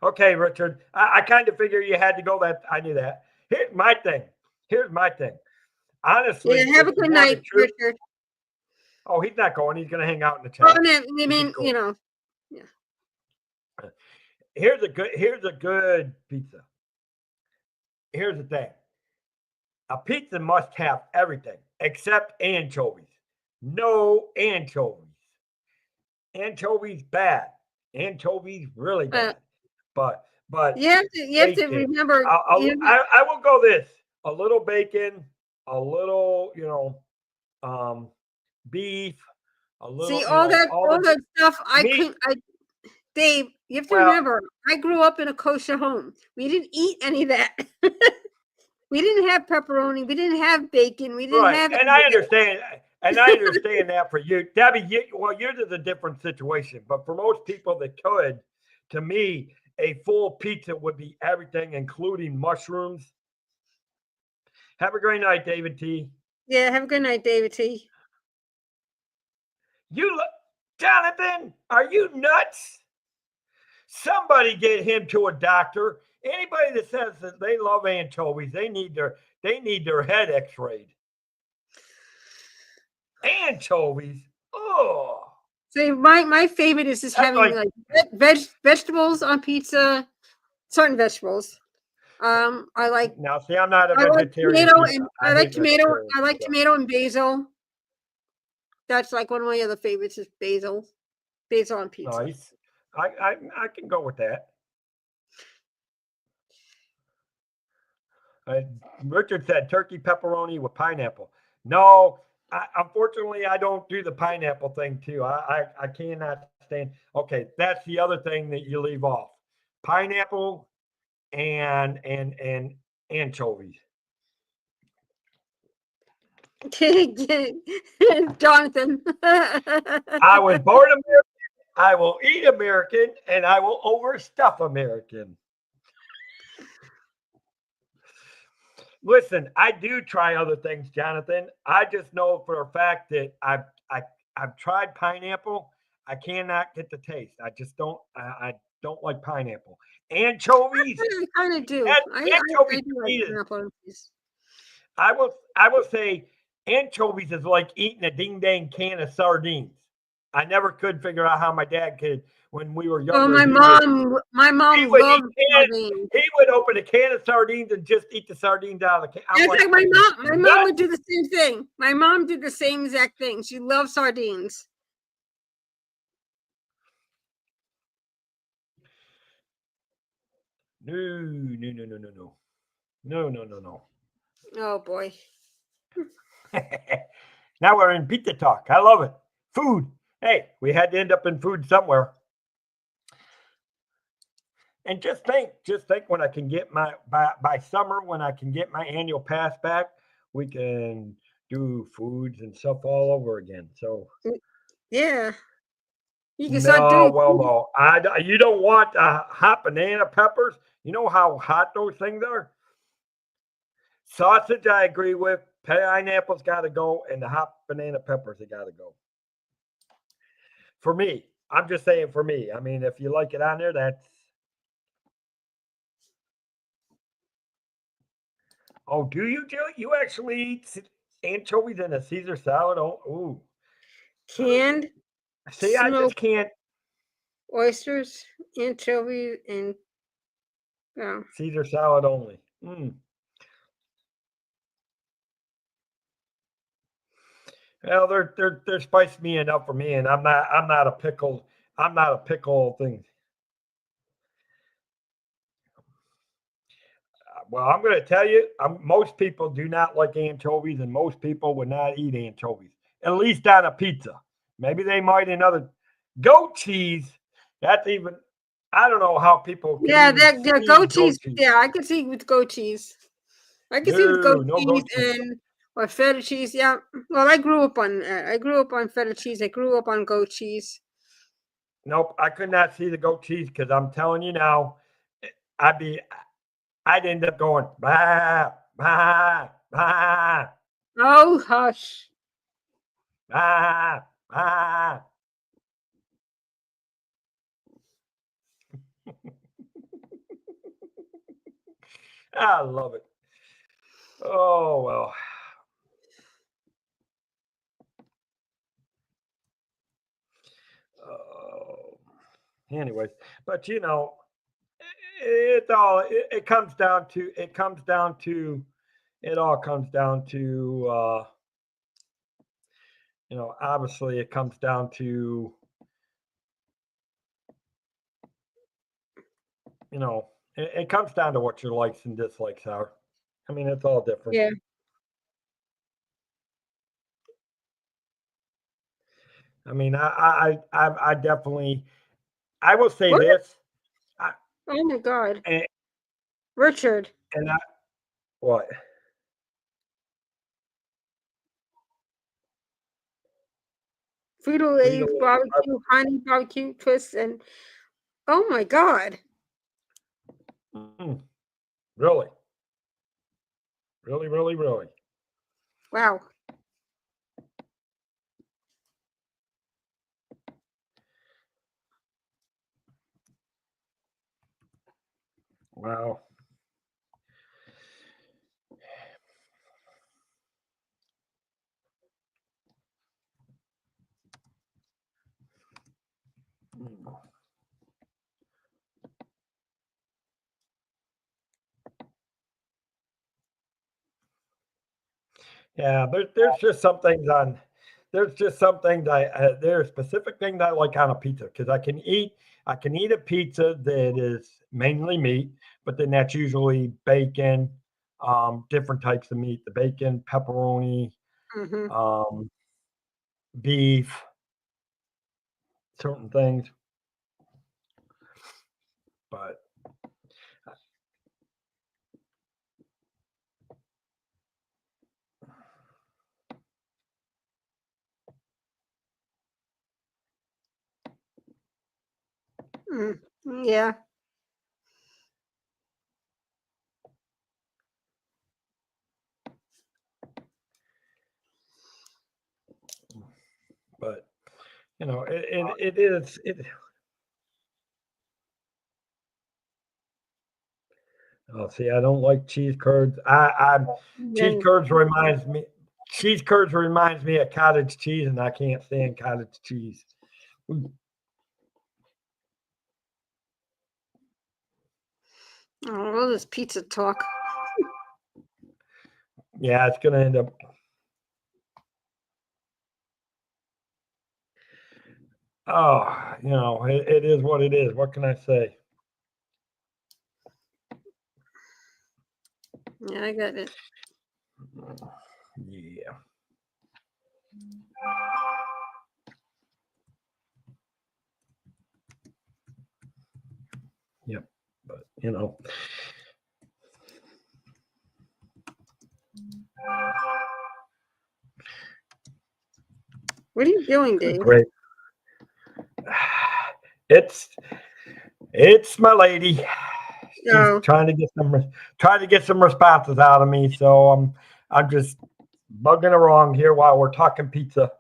Okay, Richard. I kind of figure you had to go that. I knew that. Here's my thing. Honestly. Yeah, have a good night, Richard. Oh, he's not going. He's going to hang out in the Well, chat. I mean, yeah. Here's a good pizza. Here's the thing. A pizza must have everything except anchovies. No anchovies. Anchovies bad. Anchovies really bad. But you have to remember. I will go this: a little bacon, a little beef, a little. See all that stuff. Dave, you have to remember. I grew up in a kosher home. We didn't eat any of that. We didn't have pepperoni. We didn't have bacon. We didn't have. And I understand. And I understand that for you, Debbie. Yours is a different situation. But for most people that could, to me, a full pizza would be everything, including mushrooms. Have a great night, David T. Yeah, have a good night, David T. Jonathan, are you nuts? Somebody get him to a doctor. Anybody that says that they love anchovies, they need their head x-rayed. Anchovies. Oh. So my favorite is just having vegetables on pizza, certain vegetables. I like. Now, see, I'm not a vegetarian. I like tomato and basil. That's like one of my other favorites is basil. Basil on pizza. Nice. I can go with that. Richard said turkey pepperoni with pineapple. No, unfortunately, I don't do the pineapple thing too. I cannot stand. Okay, that's the other thing that you leave off: pineapple and anchovies. Jonathan. I was born American. I will eat American, and I will overstuff American. Listen, I do try other things, Jonathan. I just know for a fact that I've tried pineapple. I cannot get the taste. I just don't. I don't like pineapple. Anchovies. I kind of do. Anchovies. I will say anchovies is like eating a ding dang can of sardines. I never could figure out how my dad could when we were younger. Oh, my mom loved sardines. He would open a can of sardines and just eat the sardines out of the can. Like my mom would do the same thing. My mom did the same exact thing. She loved sardines. No. Oh boy. Now we're in pizza talk. I love it. Food. Hey, we had to end up in food somewhere. And just think when I can get by summer, when I can get my annual pass back, we can do foods and stuff all over again. So yeah. You can start doing no. You don't want hot banana peppers. You know how hot those things are? Sausage, I agree with. Pineapple's got to go, and the hot banana peppers have got to go. For me, I'm just saying for me. I mean, if you like it on there, that's. Oh, do you, Jill? You actually eat anchovies in a Caesar salad? Oh, ooh. Canned. See, I just can't. Oysters, anchovies, and Caesar salad only. Well, they're spiced me enough for me, and I'm not a pickle thing. Well, I'm going to tell you, most people do not like anchovies, and most people would not eat anchovies, at least on a pizza. Maybe they might in other. Goat cheese, that's even. I don't know how people. Goat cheese. Yeah, I can see with goat cheese. I can see with goat cheese, or feta cheese. Yeah. Well, I grew up on feta cheese. I grew up on goat cheese. Nope, I could not see the goat cheese because I'm telling you now, I'd end up going bah bah bah Oh, hush. bah bah. I love it. Oh well. Anyways, but you know, it all it comes down to it all comes down to you know, obviously it comes down to, you know, it comes down to what your likes and dislikes are. I mean, it's all different. Yeah. I mean, I definitely, I will say What? this. Oh my God. And, Richard. and what? Frito-Lay Frito-Lay barbecue, honey barbecue twists, and oh my God. Really? Really, really, really? Wow. Wow. Yeah, there's just some things on. There's just some things there are specific things I like on a pizza because I can eat a pizza that is mainly meat, but then that's usually bacon, different types of meat, the bacon, pepperoni, Mm-hmm. beef, certain things. But Yeah. but you know, it is it. Oh, see, I don't like cheese curds. Cheese Then, curds reminds me of cottage cheese, and I can't stand cottage cheese. all this pizza talk. Yeah, it's gonna end up. Oh, you know, it is what it is. What can I say? Yeah, I got it. Yeah. Yep. But you know. What are you doing, Dave? Great. It's my lady. She's Oh. trying to get some responses out of me. So I'm just bugging her wrong here while we're talking pizza.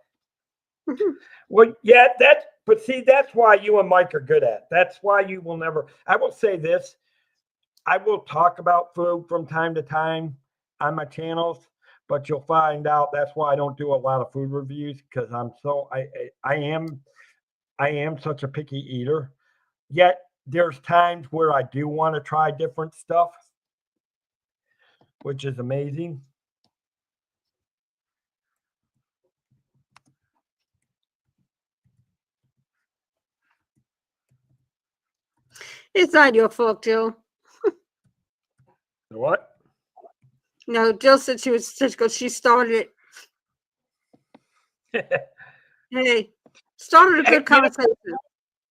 Well, yeah, but see, that's why you and Mike are good at. That's why you will never. I will say this. I will talk about food from time to time on my channels, but you'll find out that's why I don't do a lot of food reviews because I am such a picky eater. Yet there's times where I do want to try different stuff, which is amazing. It's not your fault, Jill. What? No, Jill said she was such good. She started it. Hey, started a good conversation.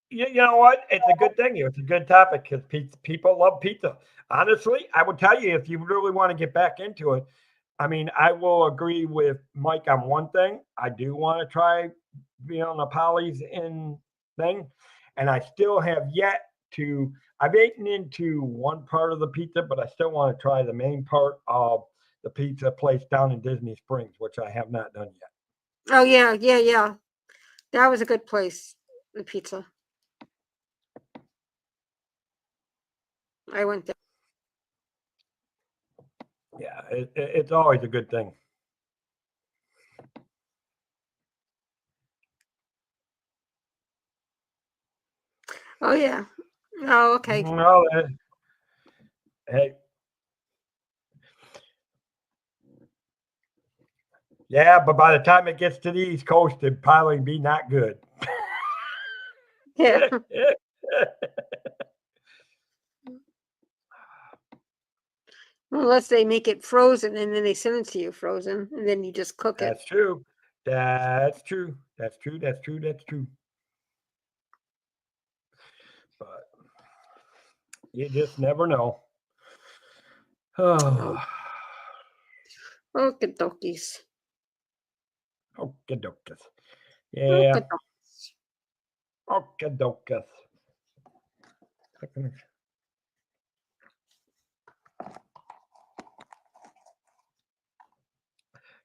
You know what? It's a good thing. It's a good topic because people love pizza. Honestly, I would tell you if you really want to get back into it, I mean, I will agree with Mike on one thing. I do want to try Vienna Polly's in thing, and I still have yet to. I've eaten into one part of the pizza, but I still want to try the main part of the pizza place down in Disney Springs, which I have not done yet. Oh yeah. That was a good place. The pizza. I went there. Yeah, it's always a good thing. Oh yeah. Oh okay. Well, hey. Yeah, but by the time it gets to the East Coast, it'd probably be not good. Yeah. Unless they make it frozen and then they send it to you frozen and then you just cook it. That's true. That's true. That's true. That's true. That's true. But you just never know. Oh, Okie dokies. okay, dokas. Yeah, Okie-dokies. okay, dokas.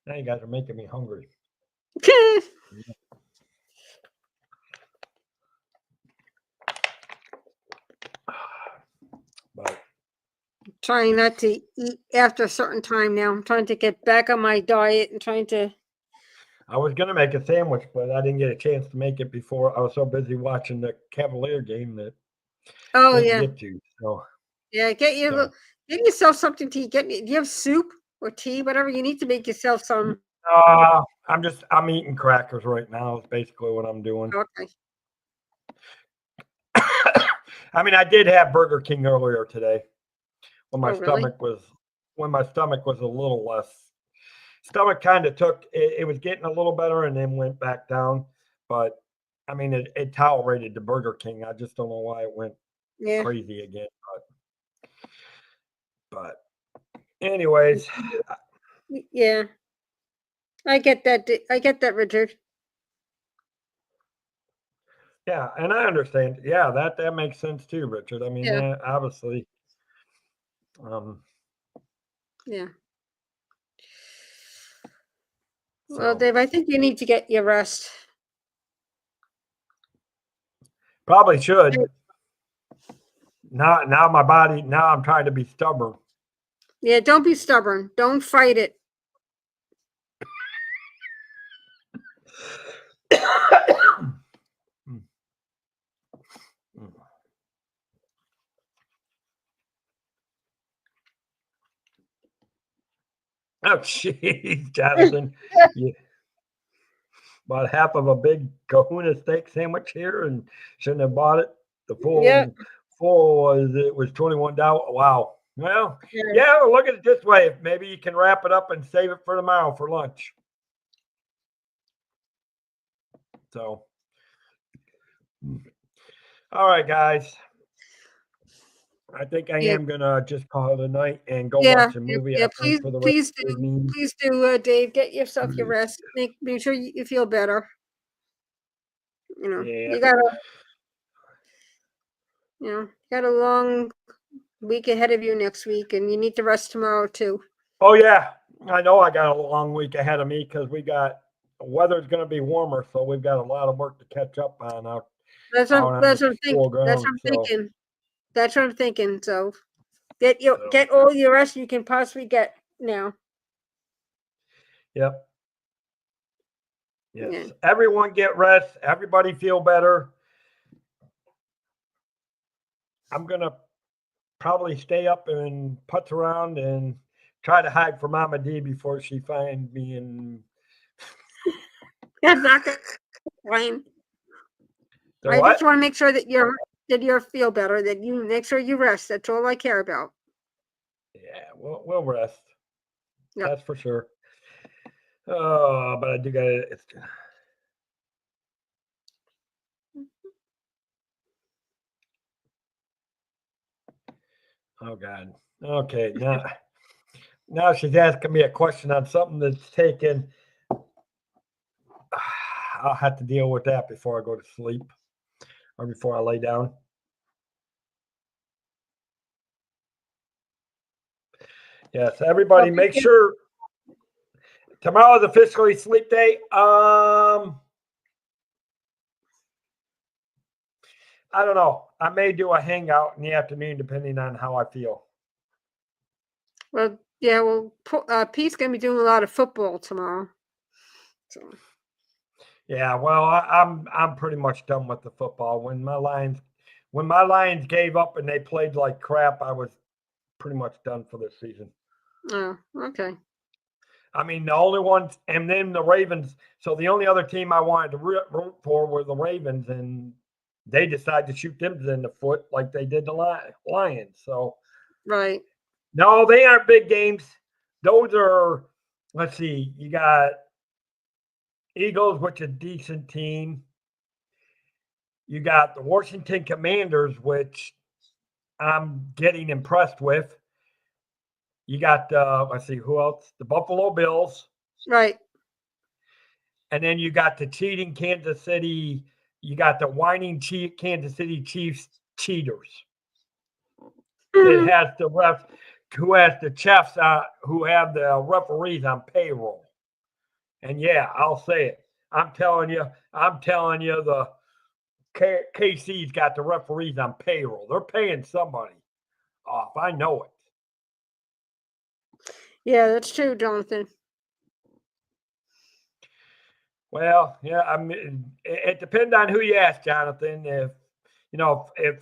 Now you guys are making me hungry. But Trying not to eat after a certain time now. I'm trying to get back on my diet and trying to. I was gonna make a sandwich, but I didn't get a chance to make it before. I was so busy watching the Cavalier game that Oh I didn't yeah, get to. So yeah. Get yourself something to eat. Do you have soup or tea, whatever? You need to make yourself some. I'm eating crackers right now. Is basically what I'm doing. Okay. I mean, I did have Burger King earlier today when my Oh, really? stomach was a little less. Stomach kind of took it was getting a little better and then went back down. But I mean, it tolerated the Burger King. I just don't know why it went Yeah. crazy again. But anyways, Yeah. I get that. I get that, Richard. yeah, and I understand. Yeah, that makes sense too, Richard. I mean, Yeah. obviously, Yeah. so. Well, Dave, I think you need to get your rest. Probably should. Now my body. Now I'm trying to be stubborn. Yeah, don't be stubborn. Don't fight it. Oh, jeez, Jonathan. Yeah. About half of a big kahuna steak sandwich here and shouldn't have bought it. The full was $21. Wow. Well, yeah, look at it this way. Maybe you can wrap it up and save it for tomorrow for lunch. So, all right, guys. I think I am gonna just call it a night and go watch a movie. Yeah, please do, Dave. Get yourself your rest. Make sure you feel better. You know, you got a long week ahead of you next week, and you need to rest tomorrow too. Oh yeah, I know. I got a long week ahead of me because the weather's going to be warmer, so we've got a lot of work to catch up on out. That's what I'm thinking. That's what I'm thinking. So get all your rest you can possibly get now. Yep. Yes. Yeah. Everyone get rest. Everybody feel better. I'm gonna probably stay up and putz around and try to hide from Mama D before she finds me and That's not gonna fine. I just want to make sure that you feel better, that you make sure you rest. That's all I care about. Yeah, we'll rest. Yep. That's for sure. Oh, but I do got it. Oh God. Okay. Now Now she's asking me a question on something that's taken. I'll have to deal with that before I go to sleep or before I lay down. Yes, everybody make sure tomorrow is officially sleep day. I don't know. I may do a hangout in the afternoon depending on how I feel. Well, yeah, well, Pete's going to be doing a lot of football tomorrow. So. Yeah, well, I'm pretty much done with the football. When my Lions gave up and they played like crap, I was pretty much done for this season. Oh, okay. I mean, the only ones, and then the Ravens. So the only other team I wanted to root for were the Ravens, and they decided to shoot them in the foot like they did the Lions. So, right. No, they aren't big games. Those are, let's see, you got Eagles, which is a decent team. You got the Washington Commanders, which I'm getting impressed with. You got, let's see, who else? The Buffalo Bills. Right. And then you got the cheating Kansas City. You got the whining Kansas City Chiefs cheaters. It has the refs, who has the chefs, who have the referees on payroll. And yeah, I'll say it. I'm telling you, the KC's got the referees on payroll. They're paying somebody off. I know it. Yeah, that's true, Jonathan. Well, yeah, I mean, it depends on who you ask, Jonathan. If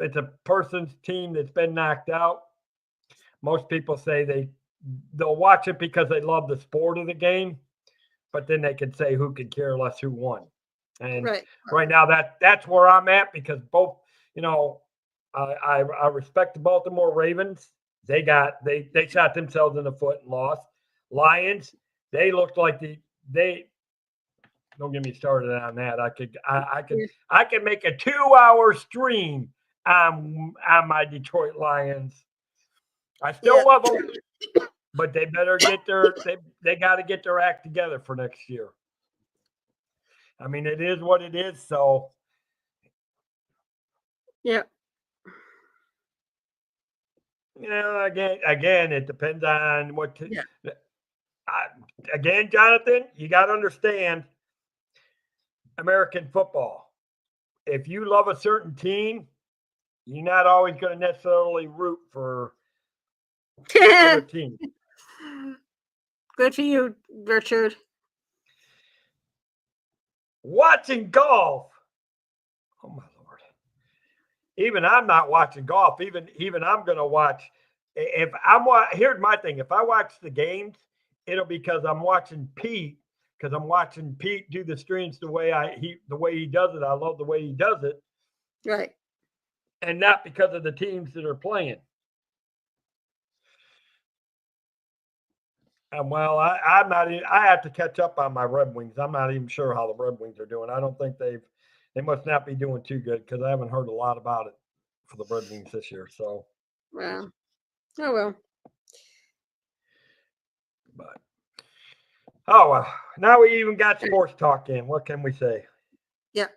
it's a person's team that's been knocked out, most people say they'll watch it because they love the sport of the game, but then they can say who could care less who won. And right now that's where I'm at, because both, I respect the Baltimore Ravens. They shot themselves in the foot and lost. Lions, they looked like they don't get me started on that. I could make a 2-hour stream on my Detroit Lions. I still love them, but they better get they got to get their act together for next year. I mean, it is what it is. So, yeah. Again, it depends on what. Again, Jonathan, you got to understand American football. If you love a certain team, you're not always going to necessarily root for other teams. Good for you, Richard. Watching golf. Oh my Lord. Even I'm not watching golf. Even I'm going to watch. Here's my thing. If I watch the games, it'll be because I'm watching Pete. Because I'm watching Pete do the streams the way he does it. I love the way he does it. Right. And not because of the teams that are playing. And well, I'm not. I have to catch up on my Red Wings. I'm not even sure how the Red Wings are doing. I don't think they must not be doing too good, because I haven't heard a lot about it for the Red Wings this year. So. Well. Oh well. But. Oh well. Now we even got sports talk in. What can we say? Yeah.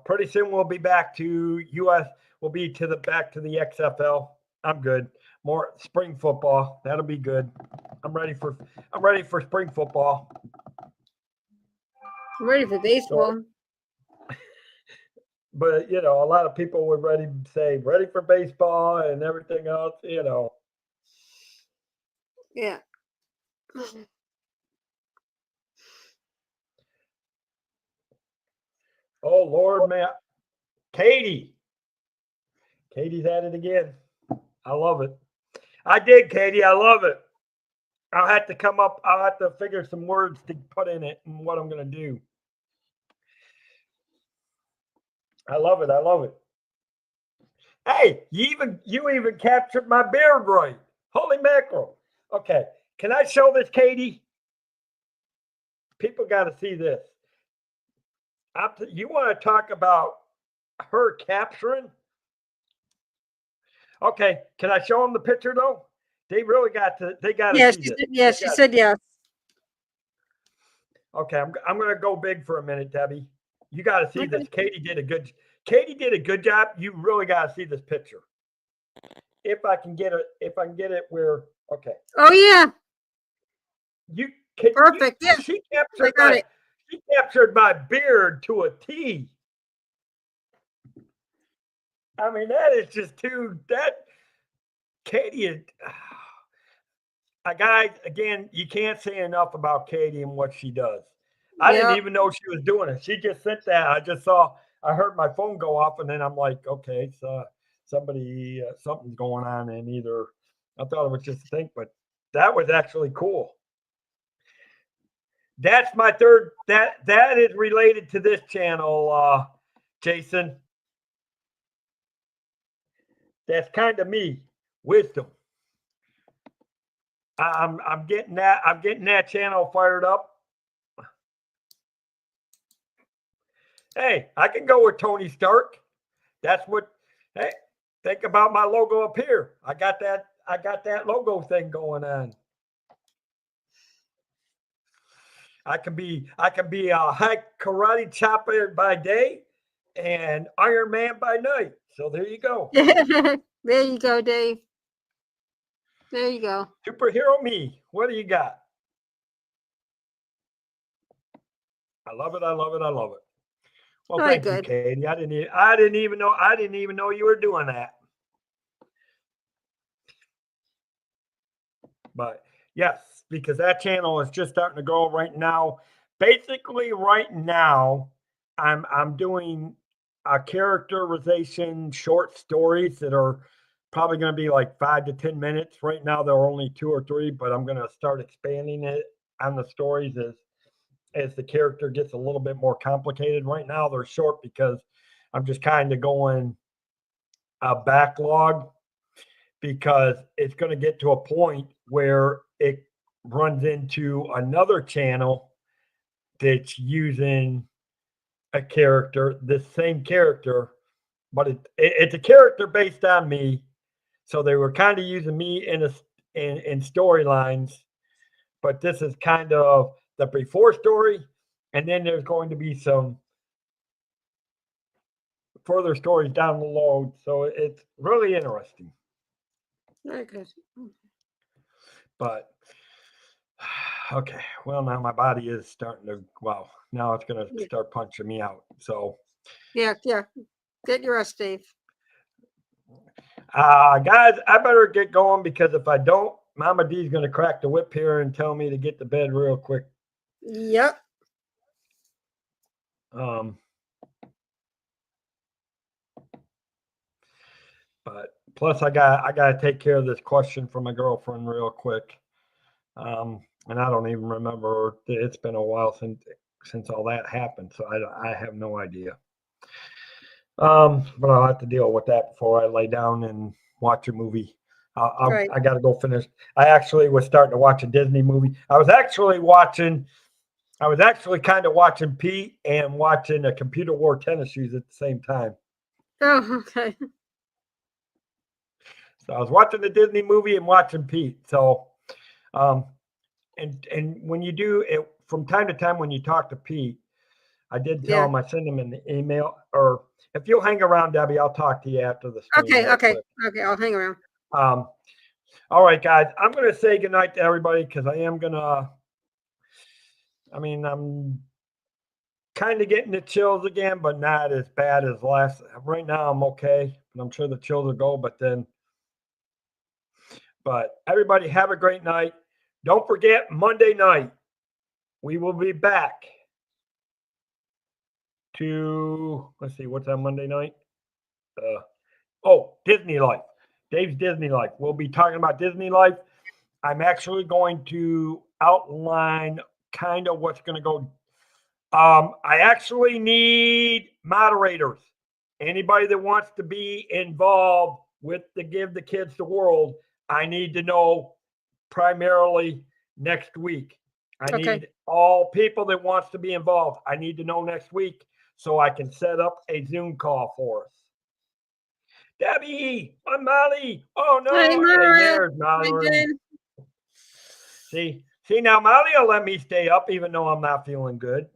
Pretty soon we'll be back to US. We'll be back to the XFL. I'm good. More spring football. That'll be good. I'm ready for spring football. I'm ready for baseball. But a lot of people were ready for baseball and everything else. Yeah. Oh Lord, man. Katie's at it again. I love it. I did, Katie. I love it. I'll have to figure some words to put in it and what I'm going to do. I love it. Hey, you even captured my beard right. Holy mackerel. Okay. Can I show this, Katie? People got to see this. You want to talk about her capturing? Okay, can I show them the picture though? They really got to. They got to Yeah, see she this. said, yeah, she said yes. Okay, I'm gonna go big for a minute, Debbie. You got to see Okay. this. Katie did a good job. You really got to see this picture. If I can get it where okay. Oh yeah, You can perfect. Yeah, she I got it. captured my beard to a T. I mean, that is just Katie is guys, again, you can't say enough about Katie and what she does. I didn't Yep. even know she was doing it. She just sent that. I heard my phone go off, and then I'm like, okay, so something's going on, and either I thought it was just a thing, but that was actually cool. That's my third. That is related to this channel, Jason. That's kind of me, wisdom. I'm getting that. I'm getting that channel fired up. Hey, I can go with Tony Stark. That's what. Hey, think about my logo up here. I got that logo thing going on. I can be a high karate chopper by day and Iron Man by night. So there you go. There you go, Dave. There you go. Superhero me. What do you got? I love it. I love it. I love it. Well, Very thank you, good. Katie. I didn't even know you were doing that. But yes, because that channel is just starting to grow right now. Basically, right now, I'm doing a characterization short stories that are probably going to be like 5 to 10 minutes. Right now, there are only 2 or 3, but I'm going to start expanding it on the stories as the character gets a little bit more complicated. Right now, they're short because I'm just kind of going a backlog because it's going to get to a point where it runs into another channel that's using a character, the same character, but it's a character based on me. So they were kind of using me in storylines, but this is kind of the before story, and then there's going to be some further stories down the road. So it's really interesting. Very good. But okay, well now my body is starting to now it's gonna start punching me out. So Yeah. Get your rest, Dave. Guys, I better get going because if I don't, Mama D's gonna crack the whip here and tell me to get to bed real quick. Yep. But plus I gotta take care of this question from my girlfriend real quick. And I don't even remember. It's been a while since all that happened, so I have no idea. But I'll have to deal with that before I lay down and watch a movie. Right. I got to go finish. I actually was starting to watch a Disney movie. I was actually kind of watching Pete and watching a Computer Wore Tennis Shoes at the same time. Oh, okay. So I was watching the Disney movie and watching Pete. So, and when you do it from time to time, when you talk to Pete, I did tell him I send him an email, or if you'll hang around, Debbie, I'll talk to you after the stream. Okay. I'll hang around. All right, guys, I'm going to say goodnight to everybody because I'm kind of getting the chills again, but not as bad as last. Right now, I'm okay, and I'm sure the chills will go. But everybody have a great night. Don't forget Monday night. We will be back to, let's see, what's on Monday night? Disney Life. Dave's Disney Life. We'll be talking about Disney Life. I'm actually going to outline kind of what's going to go. I actually need moderators. Anybody that wants to be involved with the Give the Kids the World, I need to know primarily next week. I need all people that wants to be involved. I need to know next week so I can set up a Zoom call for us. Debbie, I'm Molly. Oh no. Hey, And Mara. there's Hi, Molly. Dan. See now Molly will let me stay up even though I'm not feeling good.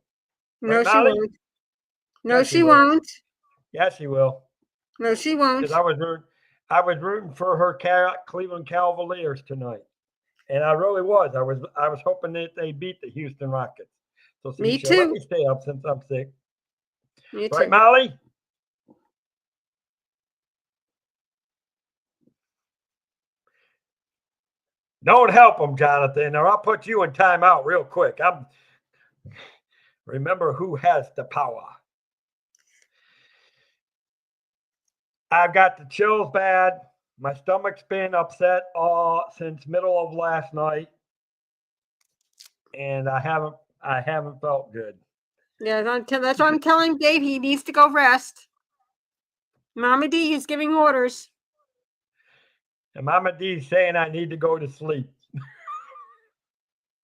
No, Right, she Molly? won't. No, Yes, she she will. won't. Yes, she will. No, she won't. Because I was rooting for her Cleveland Cavaliers tonight. And I really was. I was hoping that they beat the Houston Rockets. So see, Me she'll let too. me stay up since I'm sick. Me Right, too. Molly? Don't help them, Jonathan, or I'll put you in timeout real quick. Remember who has the power. I've got the chills bad. My stomach's been upset since middle of last night, and I haven't felt good. Yeah, that's what I'm telling Dave. He needs to go rest. Mama D is giving orders. And Mama D's saying I need to go to sleep.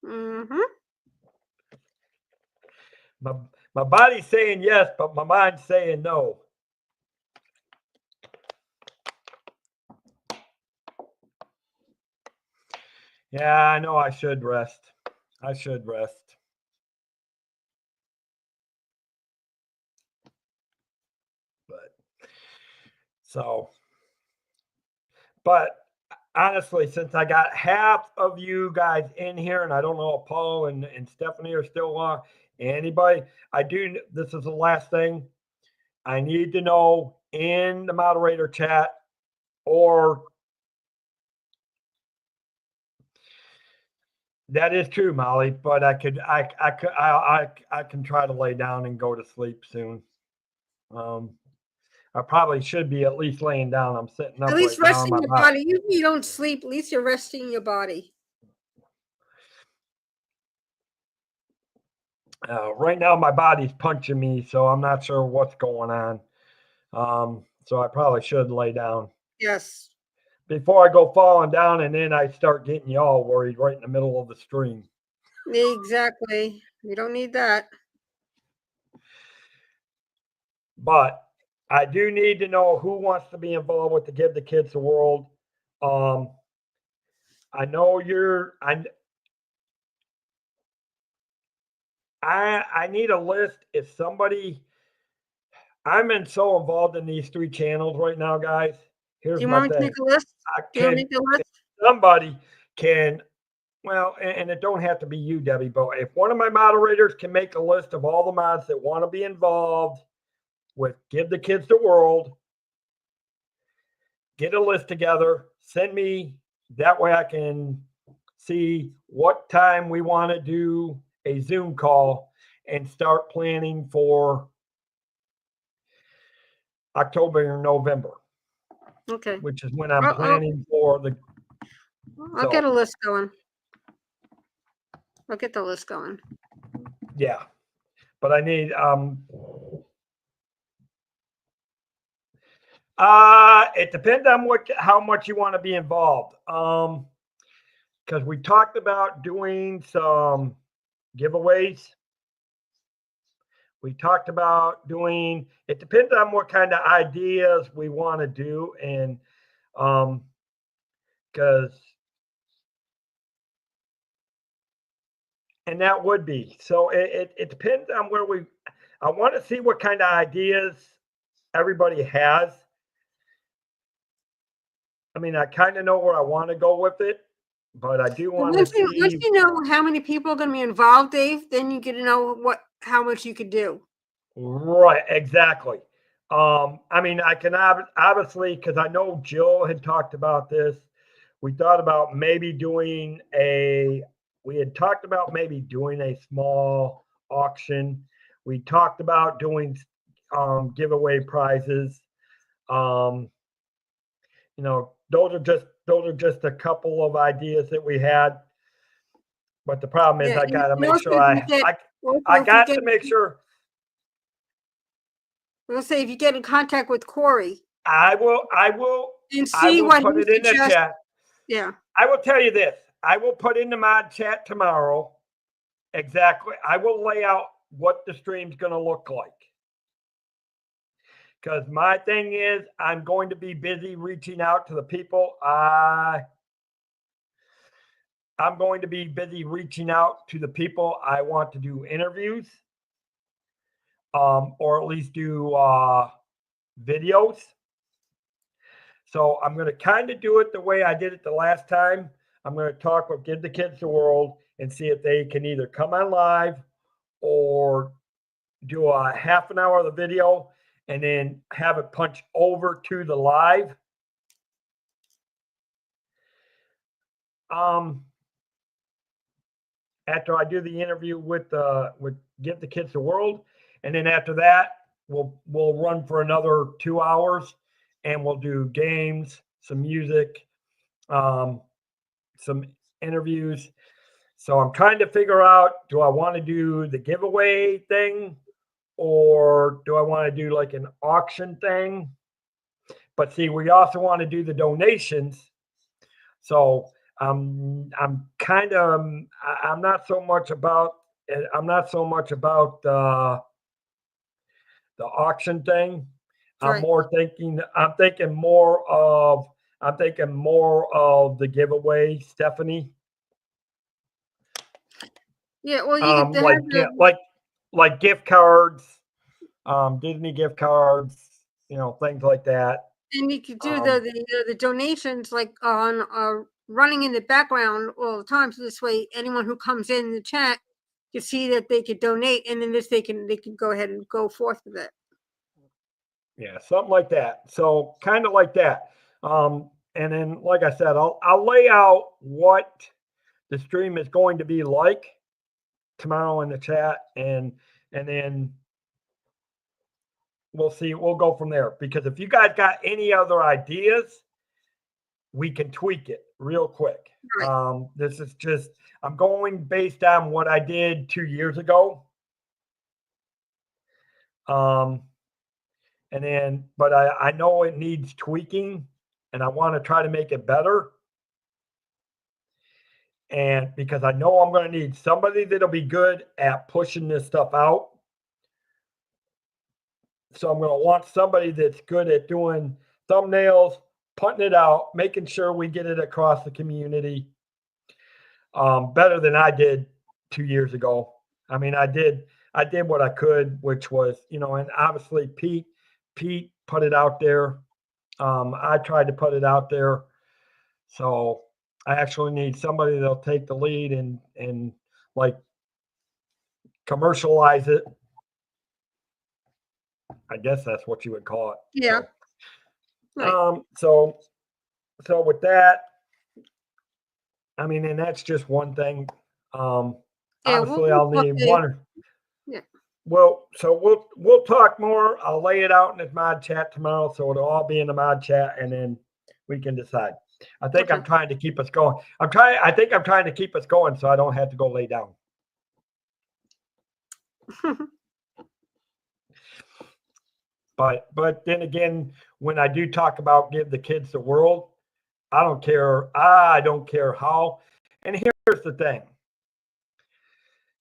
Mm-hmm. My body's saying yes, but my mind's saying no. Yeah, I know I should rest. I should rest. But honestly, since I got half of you guys in here, and I don't know if Paul and Stephanie are still on, anybody, this is the last thing. I need to know in the moderator chat or that is true, Molly, but I can try to lay down and go to sleep soon. I probably should be at least laying down. I'm sitting up. At least right resting now your body. You don't sleep. At least you're resting your body. Right now, my body's punching me, so I'm not sure what's going on. So I probably should lay down. Yes. Before I go falling down, and then I start getting you all worried right in the middle of the stream. Exactly. You don't need that. But I do need to know who wants to be involved with the Give the Kids the World. I know I need a list. If somebody, I'm so involved in these 3 channels right now, guys. Here's You my want me to thing. make a list? Do you want to make a list? Somebody can, well, and it don't have to be you, Debbie, but if one of my moderators can make a list of all the mods that want to be involved with Give the Kids the World, get a list together, send me, that way I can see what time we want to do a Zoom call and start planning for October or November. Okay. Which is when I'm planning for the. I'll get a list going. I'll get the list going. Yeah, but I need it depends on how much you want to be involved. Because we talked about doing some giveaways. We talked about doing, it depends on what kind of ideas we want to do. And and that would be, so it depends on where I want to see what kind of ideas everybody has. I mean, I kind of know where I want to go with it, but I do want to see. Once you know how many people are going to be involved, Dave, then you get to know how much you could do. Right, exactly. I mean, I can obviously, because I know Jill had talked about this. We thought about maybe doing we had talked about maybe doing a small auction. We talked about doing giveaway prizes. You know, those are just a couple of ideas that we had. But the problem is, I got to make sure I got to make sure. We'll say if you get in contact with Corey, I will, and see what put it in the chat. Yeah, I will tell you this. I will put in the mod chat tomorrow. Exactly. I will lay out what the stream's going to look like. because my thing is I'm going to be busy reaching out to the people. I'm going to be busy reaching out to the people I want to do interviews, or at least do videos. So I'm going to kind of do it the way I did it the last time. I'm going to talk with Give the Kids the World and see if they can either come on live or do a half an hour of the video and then have it punch over to the live. After I do the interview with Give the Kids the World, and then after that, we'll run for another 2 hours, and we'll do games, some music, some interviews. So I'm trying to figure out, do I want to do the giveaway thing, or do I want to do like an auction thing? But see, we also want to do the donations. So I'm kind of, I'm not so much about the auction thing. Right. I'm thinking more of the giveaway, Stephanie. Yeah, well, you could like gift cards, Disney gift cards, things like that. and you could do the donations like on running in the background all the time. So this way, anyone who comes in the chat can see that they could donate, and then they can go ahead and go forth with it. Yeah, something like that. So kind of like that. And then, like I said, I'll lay out what the stream is going to be like tomorrow in the chat, and then we'll see. We'll go from there, because if you guys got any other ideas, we can tweak it real quick. Right. This is just, I'm going based on what I did 2 years ago. And then, but I know it needs tweaking, and I want to try to make it better. And because I know I'm going to need somebody that'll be good at pushing this stuff out. So I'm going to want somebody that's good at doing thumbnails, putting it out, making sure we get it across the community, better than I did 2 years ago. I mean, I did what I could, which was, and obviously Pete put it out there. I tried to put it out there. So I actually need somebody that'll take the lead and like commercialize it. I guess that's what you would call it. Yeah. So, so with that, I mean, and that's just one thing. Obviously, I'll need one. Yeah. Well, so we'll talk more. I'll lay it out in the mod chat tomorrow, so it'll all be in the mod chat, and then we can decide. I think I'm trying to keep us going. I think I'm trying to keep us going so I don't have to go lay down. But then again, when I do talk about Give the Kids the World, I don't care how. And here's the thing.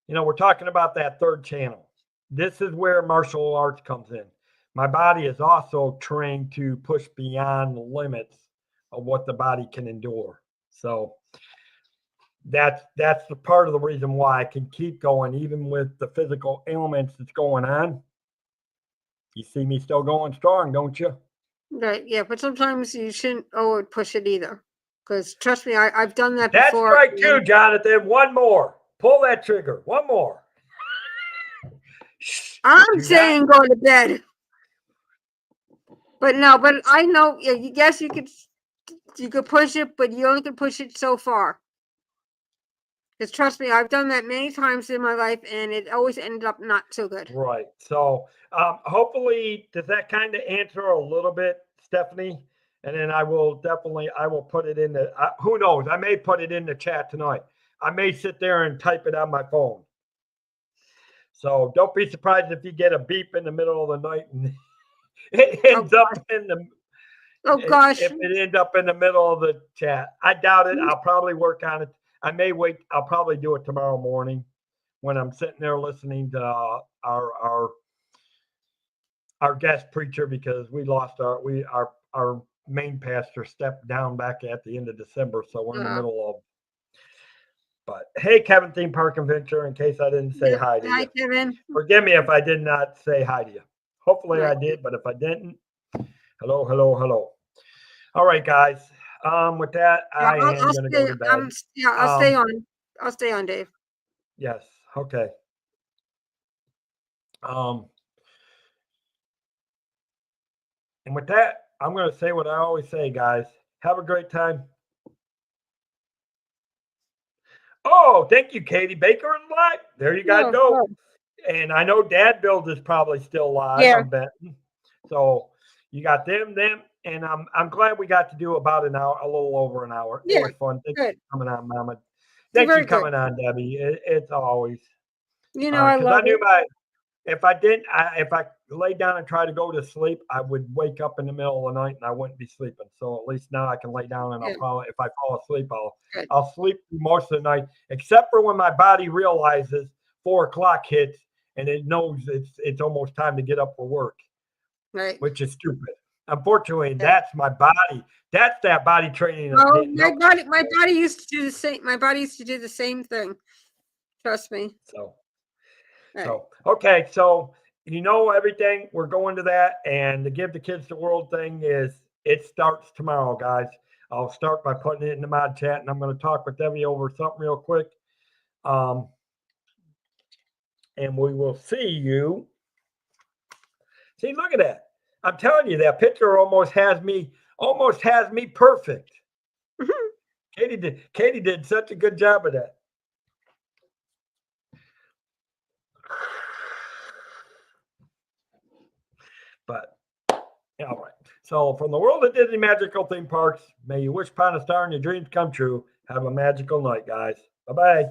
We're talking about that third channel. This is where martial arts comes in. My body is also trained to push beyond the limits of what the body can endure. So that's the part of the reason why I can keep going, even with the physical ailments that's going on. You see me still going strong, don't you? Right. Yeah, but sometimes you shouldn't push it either, because trust me, I've done that before. That's right too, Jonathan. One more. Pull that trigger. One more. I'm saying go to bed. But no, but I know. Yes, you could push it, but you only can push it so far. Because trust me, I've done that many times in my life, and it always ended up not so good. Right. So hopefully, does that kind of answer a little bit, Stephanie? And then I will put it in the, who knows? I may put it in the chat tonight. I may sit there and type it on my phone. So don't be surprised if you get a beep in the middle of the night and it ends up in the. Oh gosh! If it ends up in the middle of the chat, I doubt it. I'll probably work on it. I may wait. I'll probably do it tomorrow morning when I'm sitting there listening to our our guest preacher because we lost our main pastor stepped down back at the end of December, so we're in the middle of. But hey, Kevin, Theme Park Adventure, in case I didn't say hi to you. Hi, Kevin. Forgive me if I did not say hi to you. Hopefully I did, but if I didn't, hello, hello, hello. All right, guys. With that, I am going to go to bed. I'll stay on. I'll stay on, Dave. Yes. Okay. And with that, I'm going to say what I always say, guys. Have a great time. Oh, thank you, Katie Baker and live. There you guys go. And I know Dad Build is probably still live. Yeah. I'm betting. So you got them, and I'm glad we got to do about an hour, a little over an hour. Yeah. It was fun. Thanks Good. for coming on, Mama. Thank you coming on, Debbie. It's always. I love it. If I laid down and tried to go to sleep, I would wake up in the middle of the night and I wouldn't be sleeping. So at least now I can lay down and if I fall asleep, I'll sleep through most of the night, except for when my body realizes 4 o'clock hits and it knows it's almost time to get up for work. Right. Which is stupid. Unfortunately, that's my body. That's that body training. My body used to do the same. My body used to do the same thing. Trust me. Okay, so you know everything. We're going to that, and the Give the Kids the World thing it starts tomorrow, guys. I'll start by putting it in the mod chat, and I'm going to talk with Debbie over something real quick. And we will see you. See, look at that. I'm telling you, that picture almost has me perfect. Katie did such a good job of that. But yeah, all right. So from the world of Disney Magical Theme Parks, may you wish upon a star and your dreams come true. Have a magical night, guys. Bye-bye.